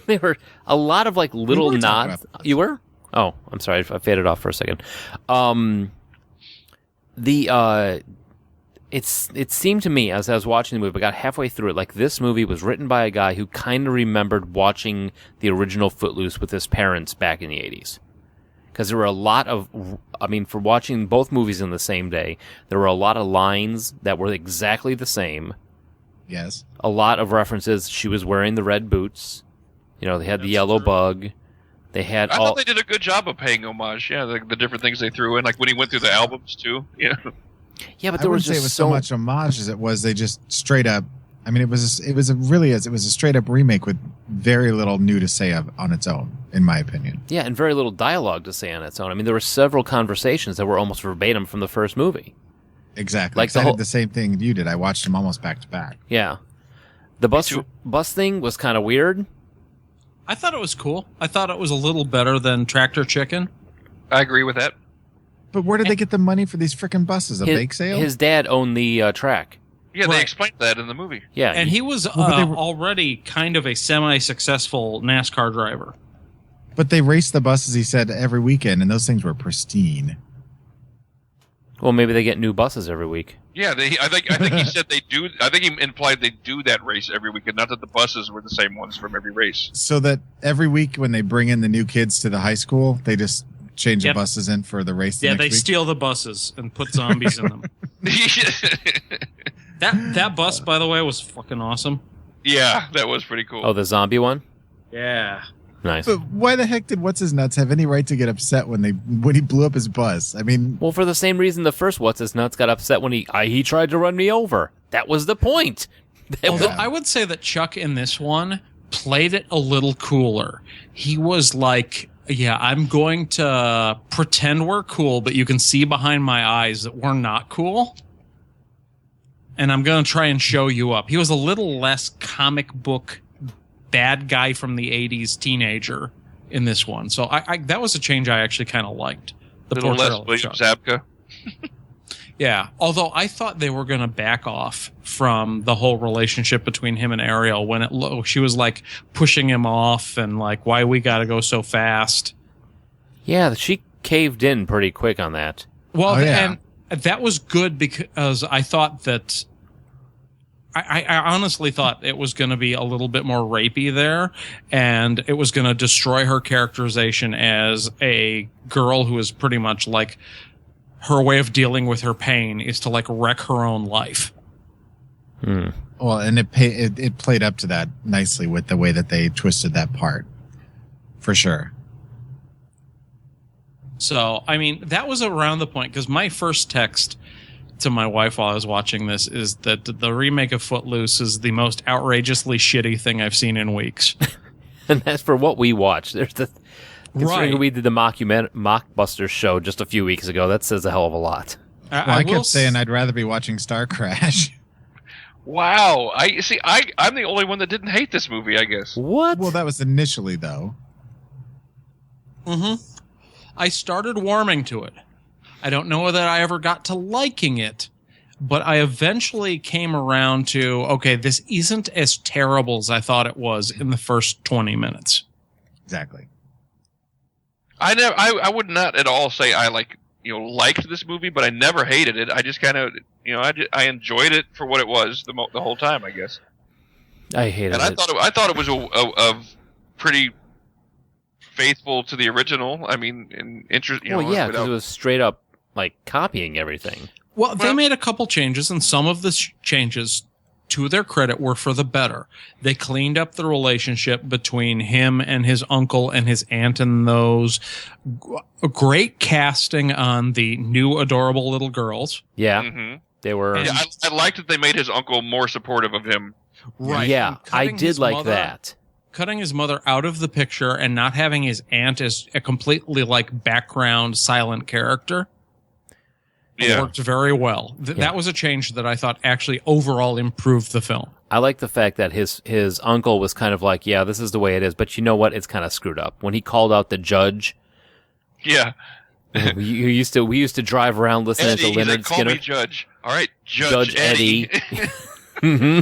There were a lot of like little nods. You were? Oh, I'm sorry, I faded off for a second. It seemed to me as I was watching the movie, I got halfway through it, like this movie was written by a guy who kind of remembered watching the original Footloose with his parents back in the 80s. Because there were a lot of, for watching both movies in the same day, there were a lot of lines that were exactly the same. Yes. A lot of references. She was wearing the red boots. You know, they had the yellow bug. They had I thought they did a good job of paying homage. Yeah, the different things they threw in, like when he went through the albums too. Yeah. Yeah, but there was just so much homage as it was. They just straight up. I mean, it was a straight up remake with very little new to say on its own, in my opinion. Yeah, and very little dialogue to say on its own. I mean, there were several conversations that were almost verbatim from the first movie. Exactly. Like I did the same thing you did. I watched them almost back to back. Yeah. The bus thing was kind of weird. I thought it was cool. I thought it was a little better than Tractor Chicken. I agree with that. But where did they get the money for these freaking buses? A bake sale? His dad owned the track. Yeah, Right. they explained that in the movie. Yeah, And he was but they were- already kind of a semi-successful NASCAR driver. But they raced the buses, he said, every weekend, and those things were pristine. well, maybe they get new buses every week. Yeah, I think he said they do. I think he implied they do that race every weekend. Not that the buses were the same ones from every race. So that every week when they bring in the new kids to the high school, they just change Yep. the buses in for the race the Yeah, next they week? steal the buses and put zombies in them. That bus, by the way, was fucking awesome. Yeah, that was pretty cool. Oh, the zombie one? Yeah. Nice. But why the heck did What's-His-Nuts have any right to get upset when he blew up his bus? I mean, Well, for the same reason the first What's-His-Nuts got upset when he tried to run me over. That was the point. Although I would say that Chuck in this one played it a little cooler. He was like, yeah, I'm going to pretend we're cool, but you can see behind my eyes that we're not cool. And I'm going to try and show you up. He was a little less comic book bad guy from the 80s teenager in this one. So I that was a change I actually kind of liked. The Little portrayal less of William Chuck. Zabka. Yeah, although I thought they were going to back off from the whole relationship between him and Ariel when she was like pushing him off and like, why we got to go so fast. Yeah, she caved in pretty quick on that. Well, Oh, yeah. and that was good because I thought that I honestly thought it was going to be a little bit more rapey there, and it was going to destroy her characterization as a girl who is pretty much like her way of dealing with her pain is to like wreck her own life. well, and it played up to that nicely with the way that they twisted that part, for sure. So, I mean, that was around the point because my first text to my wife while I was watching this is that the remake of Footloose is the most outrageously shitty thing I've seen in weeks. And that's for what we watched. Considering Right. we did the Mockbuster show just a few weeks ago, that says a hell of a lot. I will kept saying I'd rather be watching Star Crash. Wow. I see. I'm the only one that didn't hate this movie, I guess. What? Well, that was initially, though. I started warming to it. I don't know that I ever got to liking it, but I eventually came around to, okay, this isn't as terrible as I thought it was in the first 20 minutes. Exactly. I would not at all say I liked this movie, but I never hated it. I just kind of, I enjoyed it for what it was the whole time, I guess. I hated And it. I thought it was a pretty faithful to the original. I mean, in interest. Well, yeah, because it was straight up like copying everything. Well, they made a couple changes, and some of the changes, to their credit, were for the better. They cleaned up the relationship between him and his uncle and his aunt and those. Great casting on the new adorable little girls. Yeah, Mm-hmm. they were. Yeah, I liked that they made his uncle more supportive of him. Right. Yeah, And I cutting did his like mother- that. Cutting his mother out of the picture and not having his aunt as a completely like background silent character Yeah. worked very well. Yeah. That was a change that I thought actually overall improved the film. I like the fact that his uncle was kind of like, yeah, this is the way it is, but you know what? It's kind of screwed up. When he called out the judge, Yeah. we used to drive around listening Eddie, to he's Leonard like, call Skinner. me Judge. All right, Judge Eddie. Eddie. hmm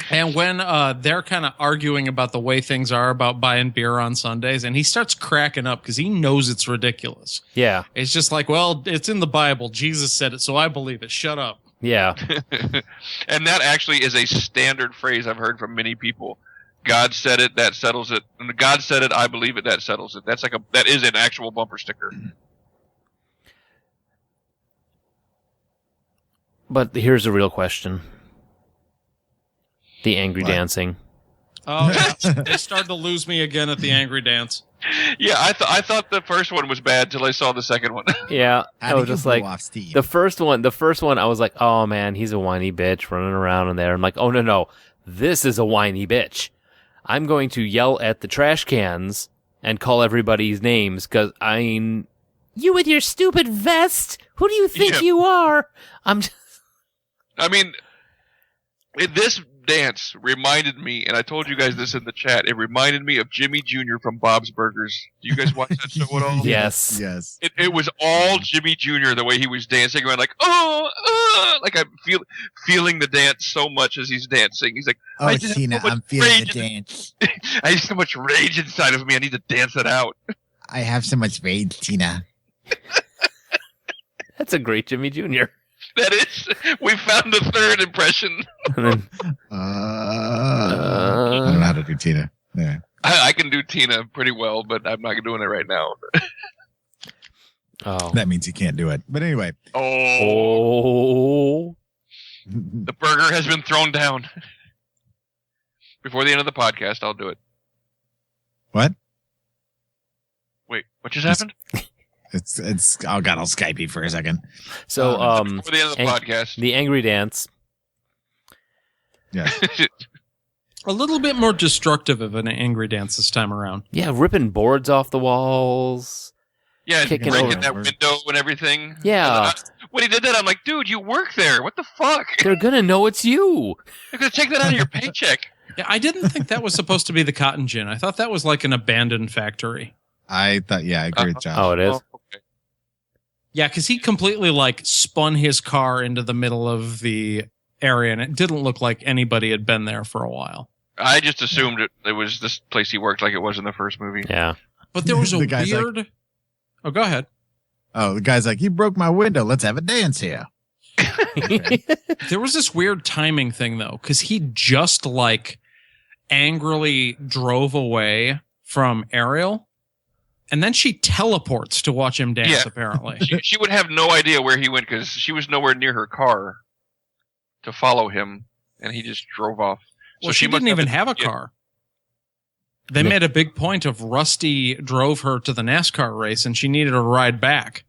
And when they're kind of arguing about the way things are about buying beer on Sundays, and he starts cracking up because he knows it's ridiculous. Yeah, It's just like, well, it's in the Bible. Jesus said it, so I believe it. Shut up. yeah. And that actually is a standard phrase I've heard from many people. God said it, that settles it. And God said it, I believe it, that settles it. That is an actual bumper sticker. But here's a real question. The angry What? dancing. Oh, they started to lose me again at the angry dance. Yeah, I thought the first one was bad till I saw the second one. Yeah, I How was do you just blow like, off steam? the first one, I was like, oh man, he's a whiny bitch running around in there. I'm like, oh no, this is a whiny bitch. I'm going to yell at the trash cans and call everybody's names because you with your stupid vest. Who do you think Yeah. you are? I'm just, I mean, dance reminded me, and I told you guys this in the chat, it reminded me of Jimmy Jr. from Bob's Burgers. Do you guys watch that show at all? Yes. Yes. It was all Jimmy Jr. the way he was dancing around like, like I'm feeling the dance so much as he's dancing. He's like, Oh, I just have Tina, so much I'm feeling the rage dance. I have so much rage inside of me. I need to dance it out. I have so much rage, Tina. That's a great Jimmy Jr. That is, we found the third impression. And then, I don't know how to do Tina. Yeah. I can do Tina pretty well, but I'm not doing it right now. oh. That means you can't do it. But anyway. Oh. The burger has been thrown down. Before the end of the podcast, I'll do it. What? Wait, what just happened? It's oh god, I'll Skype you for a second. So, Before the end of the podcast. the angry dance. Yeah. A little bit more destructive of an angry dance this time around. Yeah, ripping boards off the walls. Yeah, Kicking breaking over. that window and everything. Yeah. When he did that, I'm like, dude, you work there. What the fuck? They're gonna know it's you. You're going to take that out of your paycheck. Yeah, I didn't think that was supposed to be the cotton gin. I thought that was like an abandoned factory. I thought I agree with Josh. Oh, it is? Okay. Yeah, because he completely like spun his car into the middle of the area, and it didn't look like anybody had been there for a while. I just assumed it was this place he worked like it was in the first movie. Yeah. But there was a The guy's weird. Oh, go ahead. Oh, the guy's like, you broke my window. Let's have a dance here. There was this weird timing thing though, because he just like angrily drove away from Ariel, and then she teleports to watch him dance. Yeah. Apparently, She would have no idea where he went because she was nowhere near her car to follow him, and he just drove off. well, she didn't even have a car. They made a big point of Rusty drove her to the NASCAR race, and she needed a ride back.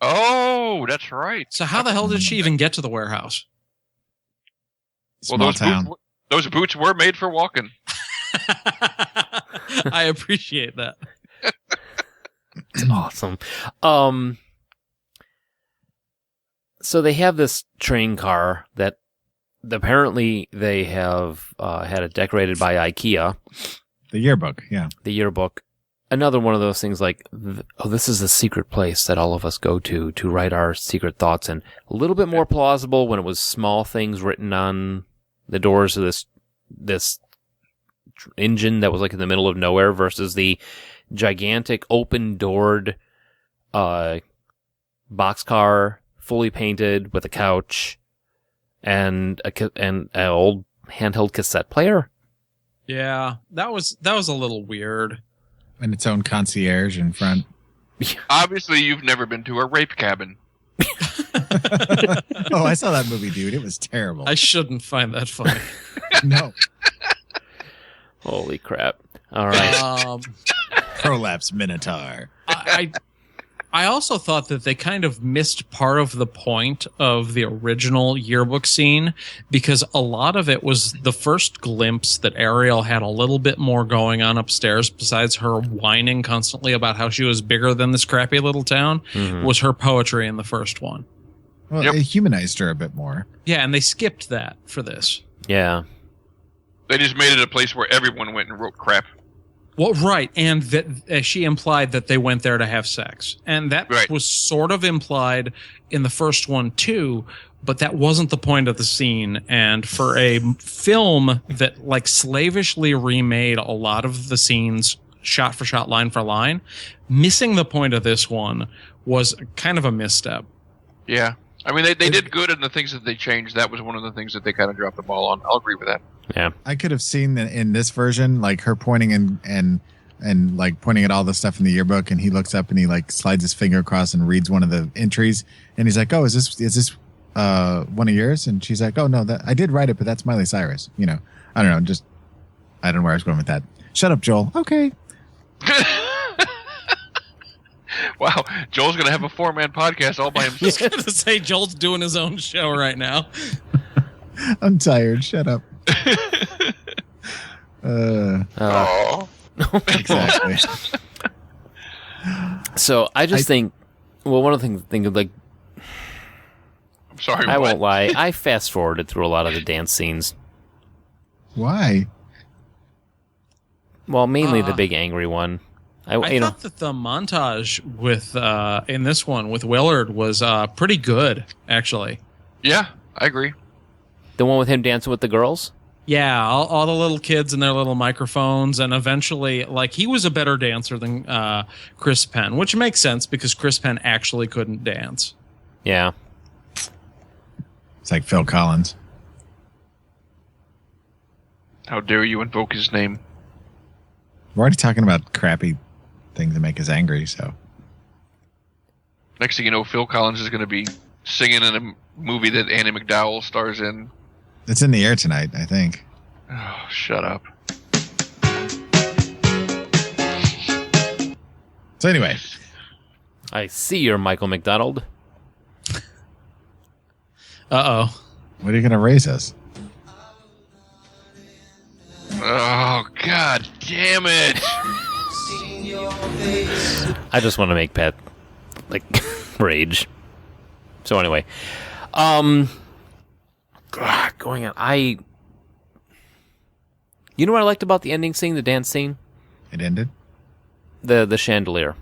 Oh, that's right. So how the hell did she even get to the warehouse? Well, Small town. those boots were made for walking. I appreciate that. It's awesome. So they have this train car that apparently they have had it decorated by IKEA. The yearbook, yeah. The yearbook. Another one of those things like, this is a secret place that all of us go to write our secret thoughts in. A little bit more plausible when it was small things written on the doors of this engine that was like in the middle of nowhere versus the gigantic open-doored boxcar, fully painted with a couch and an old handheld cassette player. Yeah, that was a little weird. And its own concierge in front. Obviously, you've never been to a rape cabin. Oh, I saw that movie, dude. It was terrible. I shouldn't find that funny. No. Holy crap. All right. Prolapse Minotaur. I also thought that they kind of missed part of the point of the original yearbook scene because a lot of it was the first glimpse that Ariel had a little bit more going on upstairs besides her whining constantly about how she was bigger than this crappy little town was her poetry in the first one. Well, Yep. it humanized her a bit more. Yeah, and they skipped that for this. Yeah. They just made it a place where everyone went and wrote crap. Well, right, and that she implied that they went there to have sex, and that Right. was sort of implied in the first one too, but that wasn't the point of the scene. And for a film that like slavishly remade a lot of the scenes shot for shot, line for line, missing the point of this one was kind of a misstep. Yeah. I mean, they did good in the things that they changed. That was one of the things that they kind of dropped the ball on. I'll agree with that. Yeah. I could have seen that in this version, like her pointing and like pointing at all the stuff in the yearbook, and he looks up and he like slides his finger across and reads one of the entries, and he's like, "Oh, is this one of yours?" And she's like, "Oh no, that I did write it, but that's Miley Cyrus." You know, I don't know, I don't know where I was going with that. Shut up, Joel. Okay. Wow, Joel's going to have a 4-man podcast all by I was himself. going to say Joel's doing his own show right now. I'm tired. Shut up. Exactly. So I just think, well, one of the things like, I'm sorry, I what? won't lie, I fast forwarded through a lot of the dance scenes. Why? Well, mainly the big angry one. I thought that the montage with in this one with Willard was pretty good, actually. Yeah, I agree. The one with him dancing with the girls? Yeah, all the little kids and their little microphones, and eventually, like, he was a better dancer than Chris Penn, which makes sense because Chris Penn actually couldn't dance. Yeah. It's like Phil Collins. How dare you invoke his name? We're already talking about crappy things that make us angry, so. Next thing you know, Phil Collins is going to be singing in a movie that Annie McDowell stars in. It's in the air tonight, I think. Oh, shut up. So anyway. I see you're Michael McDonald. Uh-oh. What are you going to raise us? Oh, God damn it. I just want to make Pat, like, rage. So anyway. Going on. You know what I liked about the ending scene, the dance scene? It ended? The chandelier.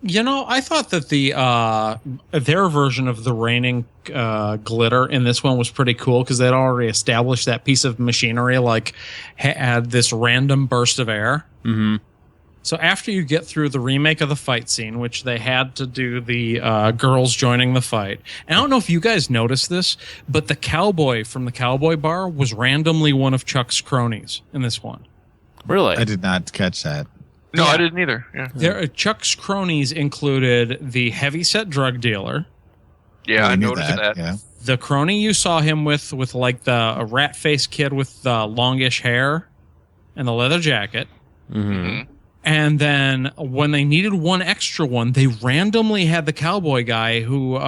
You know, I thought that their version of the raining glitter in this one was pretty cool because they'd already established that piece of machinery, like, had this random burst of air. Mm-hmm. So after you get through the remake of the fight scene, which they had to do the girls joining the fight, and I don't know if you guys noticed this, but the cowboy from the cowboy bar was randomly one of Chuck's cronies in this one. Really? I did not catch that. No, Yeah. I didn't either. Yeah, Chuck's cronies included the heavyset drug dealer, yeah, Oh, I knew noticed that. Yeah. the crony you saw him with like a rat-faced kid with the longish hair and the leather jacket. Mm-hmm. And then when they needed one extra one, they randomly had the cowboy guy who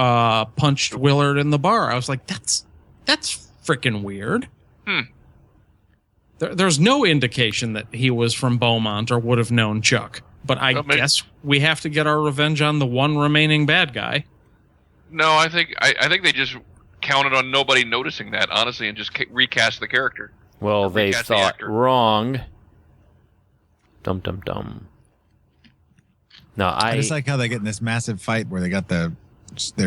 punched Willard in the bar. I was like, that's freaking weird. There's no indication that he was from Beaumont or would have known Chuck. But I guess we have to get our revenge on the one remaining bad guy. No, I think they just counted on nobody noticing that, honestly, and just recast the character. Well, they recast the thought actor. wrong. Dum dum dum. No, I just like how they get in this massive fight where they got their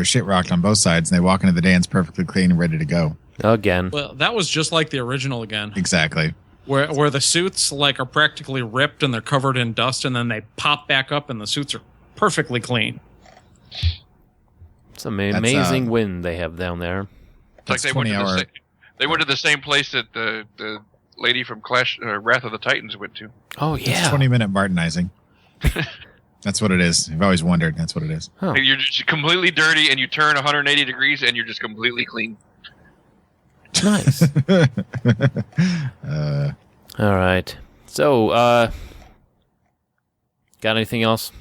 shit rocked on both sides and they walk into the dance perfectly clean and ready to go. again. Well, that was just like the original again. Exactly. Where the suits like are practically ripped and they're covered in dust, and then they pop back up and the suits are perfectly clean. It's an amazing wind they have down there. It's like they went to the same place that the lady from Wrath of the Titans went to. Oh yeah, 20-minute Martinizing. That's what it is. I've always wondered. That's what it is. Huh. You're just completely dirty, and you turn 180 degrees, and you're just completely clean. Nice. All right. So, got anything else?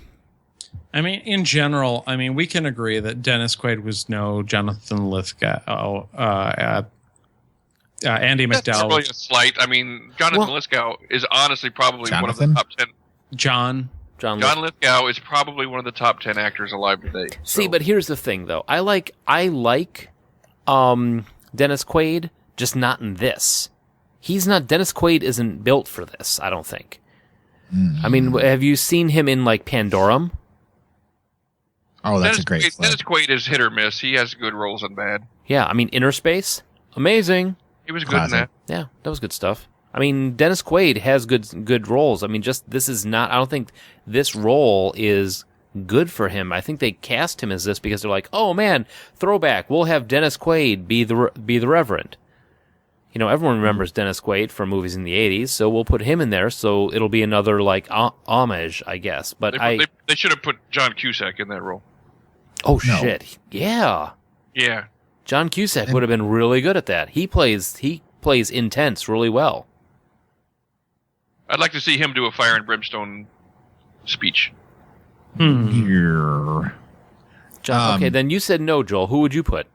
I mean, in general, we can agree that Dennis Quaid was no Jonathan Lithgow. Andy That's McDowell. really a slight. I mean, Jonathan Lithgow is honestly probably one of the top 10. John Lithgow is probably one of the top 10 actors alive today. See, but here's the thing, though. I like Dennis Quaid, just not in this. Dennis Quaid isn't built for this, I don't think. I mean, have you seen him in, like, Pandorum? Oh, that's a great Dennis Quaid is hit or miss. He has good roles and bad. Yeah, I mean, Inner Space, amazing. He was good in that. Yeah, that was good stuff. I mean, Dennis Quaid has good roles. I mean, this is not. I don't think this role is good for him. I think they cast him as this because they're like, oh man, throwback. We'll have Dennis Quaid be the Reverend. You know, everyone remembers Dennis Quaid from movies in the '80s, so we'll put him in there. So it'll be another like homage, I guess. But they should have put John Cusack in that role. Oh shit! Yeah. Yeah. John Cusack would have been really good at that. He plays intense really well. I'd like to see him do a fire and brimstone speech. Yeah. John, okay, then you said no, Joel. Who would you put?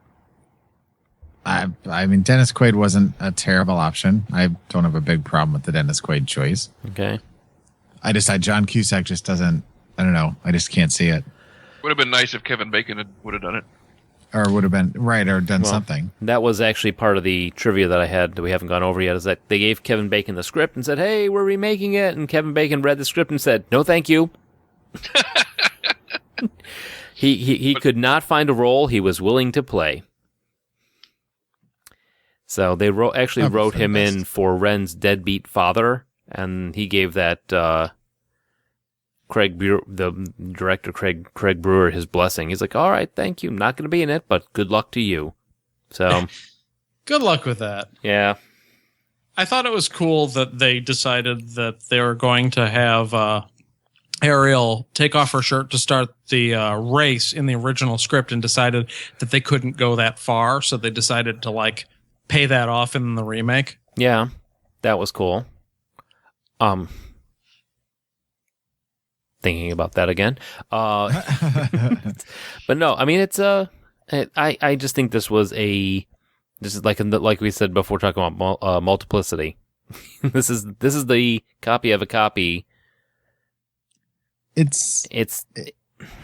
I mean, Dennis Quaid wasn't a terrible option. I don't have a big problem with the Dennis Quaid choice. Okay. John Cusack just doesn't, I don't know. I just can't see it. Would have been nice if Kevin Bacon would have done it. or would have been right or done something. That was actually part of the trivia that I had that we haven't gone over yet, is that they gave Kevin Bacon the script and said, hey, we're remaking it. And Kevin Bacon read the script and said, no, thank you. He could not find a role he was willing to play. So they wrote him in for Ren's deadbeat father, and he gave that the director Craig Brewer his blessing. He's like, all right, thank you. I'm not going to be in it, but good luck to you. So good luck with that. Yeah. I thought it was cool that they decided that they were going to have Ariel take off her shirt to start the race in the original script, and decided that they couldn't go that far, so they decided to pay that off in the remake. Yeah, that was cool. Thinking about that again. But no, I mean, it's I just think this is like we said before, talking about multiplicity. This is the copy of a copy. It's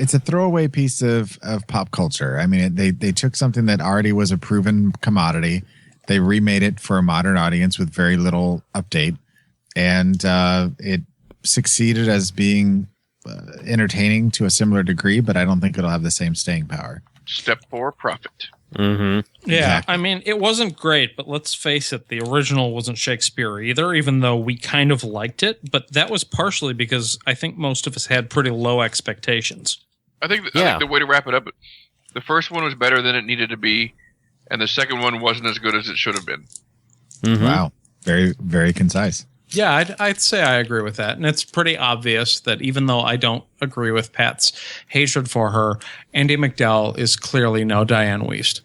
a throwaway piece of pop culture. I mean, they took something that already was a proven commodity. They remade it for a modern audience with very little update, and it succeeded as being entertaining to a similar degree, but I don't think it'll have the same staying power. Step 4, profit. Mm-hmm. Yeah, Exactly. I mean, it wasn't great, but let's face it, the original wasn't Shakespeare either, even though we kind of liked it, but that was partially because I think most of us had pretty low expectations. I think the way to wrap it up, the first one was better than it needed to be, and the second one wasn't as good as it should have been. Mm-hmm. Wow. Very, very concise. Yeah, I'd say I agree with that. And it's pretty obvious that even though I don't agree with Pat's hatred for her, Andie MacDowell is clearly no Diane Wiest.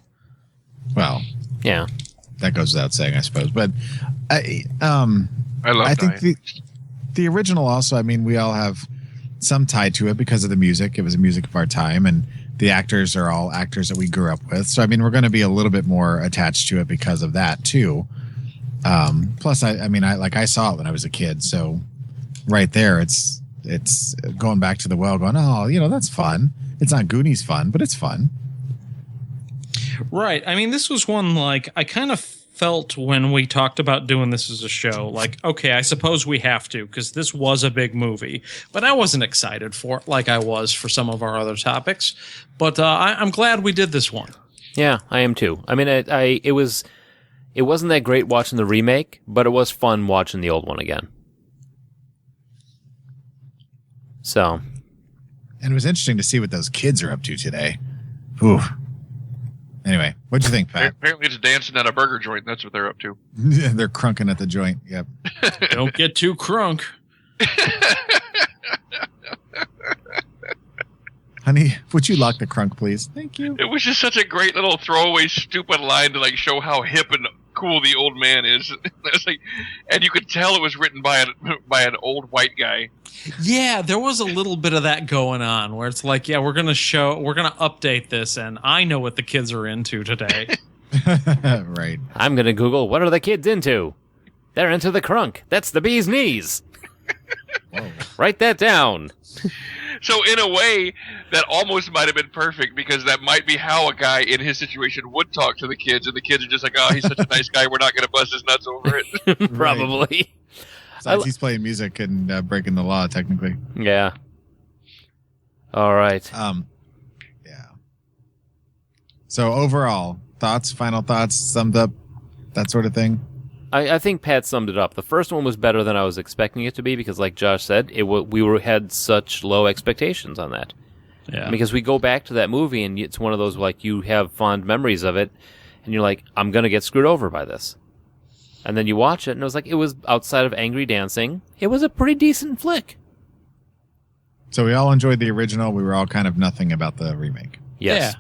Well, yeah, that goes without saying, I suppose. But I think the original also, I mean, we all have some tie to it because of the music. It was the music of our time, and the actors are all actors that we grew up with. So, I mean, we're going to be a little bit more attached to it because of that, too. Plus, I saw it when I was a kid, so right there, it's going back to the well, going, oh, that's fun. It's not Goonies fun, but it's fun. Right. I mean, this was one, I kind of felt when we talked about doing this as a show, okay, I suppose we have to, because this was a big movie, but I wasn't excited for it like I was for some of our other topics, but I'm glad we did this one. Yeah, I am too. I mean, it wasn't that great watching the remake, but it was fun watching the old one again. So. And it was interesting to see what those kids are up to today. Whew. Anyway, what'd you think, Pat? Apparently it's dancing at a burger joint. That's what they're up to. They're crunking at the joint. Yep. Don't get too crunk. Honey, would you lock the crunk, please? Thank you. It was just such a great little throwaway, stupid line to show how hip and cool the old man is. And you could tell it was written by an old white guy. Yeah, there was a little bit of that going on where it's yeah, we're gonna update this, and I know what the kids are into today. Right. I'm gonna Google, what are the kids into? They're into the crunk. That's the bee's knees. Write that down. So in a way, that almost might have been perfect, because that might be how a guy in his situation would talk to the kids, and the kids are just like, oh, he's such a nice guy, we're not going to bust his nuts over it. Probably. Besides, he's playing music and breaking the law, technically. Yeah. All right. Yeah. So overall, final thoughts, summed up, that sort of thing? I think Pat summed it up. The first one was better than I was expecting it to be, because, like Josh said, we had such low expectations on that. Yeah. Because we go back to that movie, and it's one of those, you have fond memories of it, and you're like, I'm going to get screwed over by this. And then you watch it, and it was outside of Angry Dancing, it was a pretty decent flick. So we all enjoyed the original. We were all kind of nothing about the remake. Yes.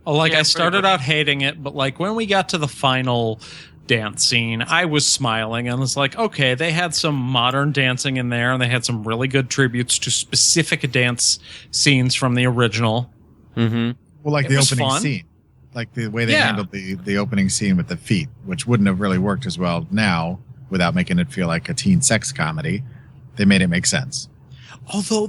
Yeah. I started out hating it, but when we got to the final dance scene, I was smiling and was like, okay, they had some modern dancing in there, and they had some really good tributes to specific dance scenes from the original. Mm-hmm. Well, the opening scene. The way they handled the opening scene with the feet, which wouldn't have really worked as well now without making it feel like a teen sex comedy. They made it make sense. Although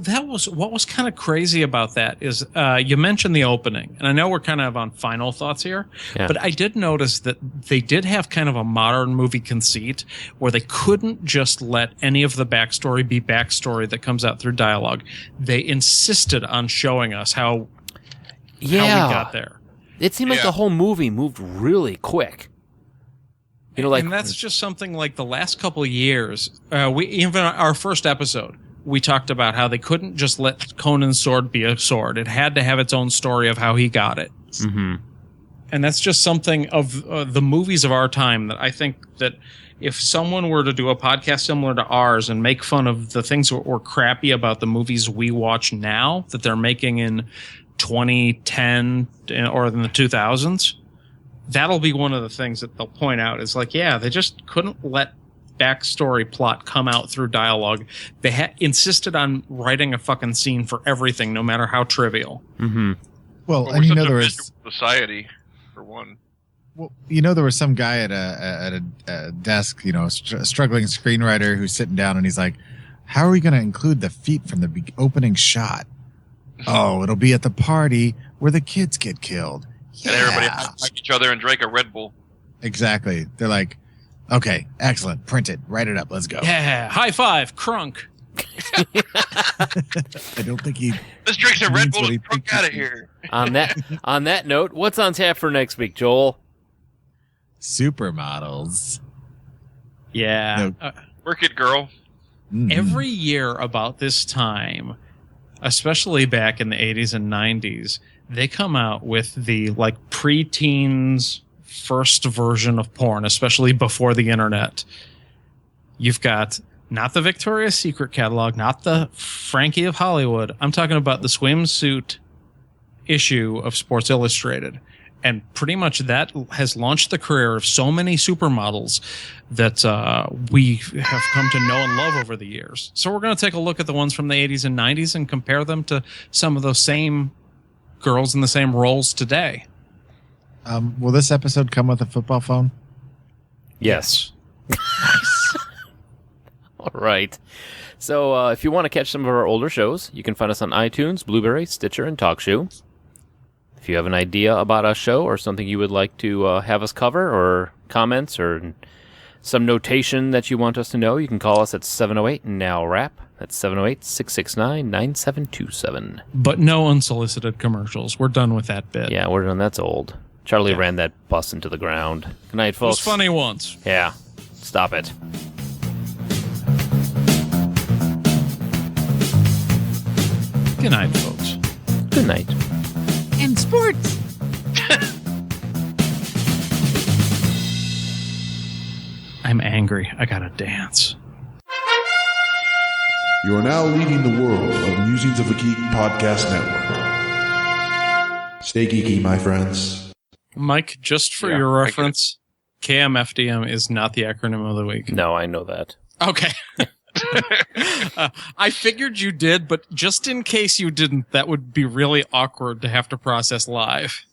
what was kind of crazy about that is you mentioned the opening, and I know we're kind of on final thoughts here, but I did notice that they did have kind of a modern movie conceit where they couldn't just let any of the backstory be backstory that comes out through dialogue. They insisted on showing us how we got there. It seemed like the whole movie moved really quick. You know, and that's just something like the last couple of years. Even our first episode, we talked about how they couldn't just let Conan's sword be a sword. It had to have its own story of how he got it. Mm-hmm. And that's just something of the movies of our time that I think that if someone were to do a podcast similar to ours and make fun of the things that were crappy about the movies we watch now that they're making in 2010 or in the 2000s, that'll be one of the things that they'll point out. Is like, yeah, they just couldn't let backstory plot come out through dialogue. They insisted on writing a fucking scene for everything, no matter how trivial. Mm-hmm. Well, Well, and we're there such a was visual society, for one. well, there was some guy at a desk, struggling screenwriter who's sitting down and he's like, "How are we going to include the feet from the opening shot? Oh, it'll be at the party where the kids get killed." And everybody fight each other and drank a Red Bull. Exactly. They're like, "Okay, excellent. Print it. Write it up. Let's go." Yeah, high five, crunk. I don't think he. Let's drink some Red Bull what he and drunk thinks out of he- here. on that note, what's on tap for next week, Joel? Supermodels. Yeah. No. Work it, girl. Mhm. Every year about this time, especially back in the 80s and 90s, they come out with the preteens first version of porn, especially before the internet. You've got not the Victoria's Secret catalog, not the Frankie of Hollywood. I'm talking about the swimsuit issue of Sports Illustrated. And pretty much that has launched the career of so many supermodels that we have come to know and love over the years. So we're going to take a look at the ones from the 80s and 90s and compare them to some of those same girls in the same roles today. Will this episode come with a football phone? Yes. All right. So if you want to catch some of our older shows, you can find us on iTunes, Blueberry, Stitcher, and TalkShoe. If you have an idea about a show or something you would like to have us cover, or comments or some notation that you want us to know, you can call us at 708-NOW-RAP. That's 708-669-9727. But no unsolicited commercials. We're done with that bit. Yeah, we're done. That's old. Charlie ran that bus into the ground. Good night, It was folks. funny once. Yeah. Stop it. Good night, folks. Good night. In sports. I'm angry. I gotta dance. You are now leading the world of Musings of a Geek Podcast Network. Stay geeky, my friends. Mike, just for Yeah, your I get it. reference, KMFDM is not the acronym of the week. No, I know that. Okay. I figured you did, but just in case you didn't, that would be really awkward to have to process live.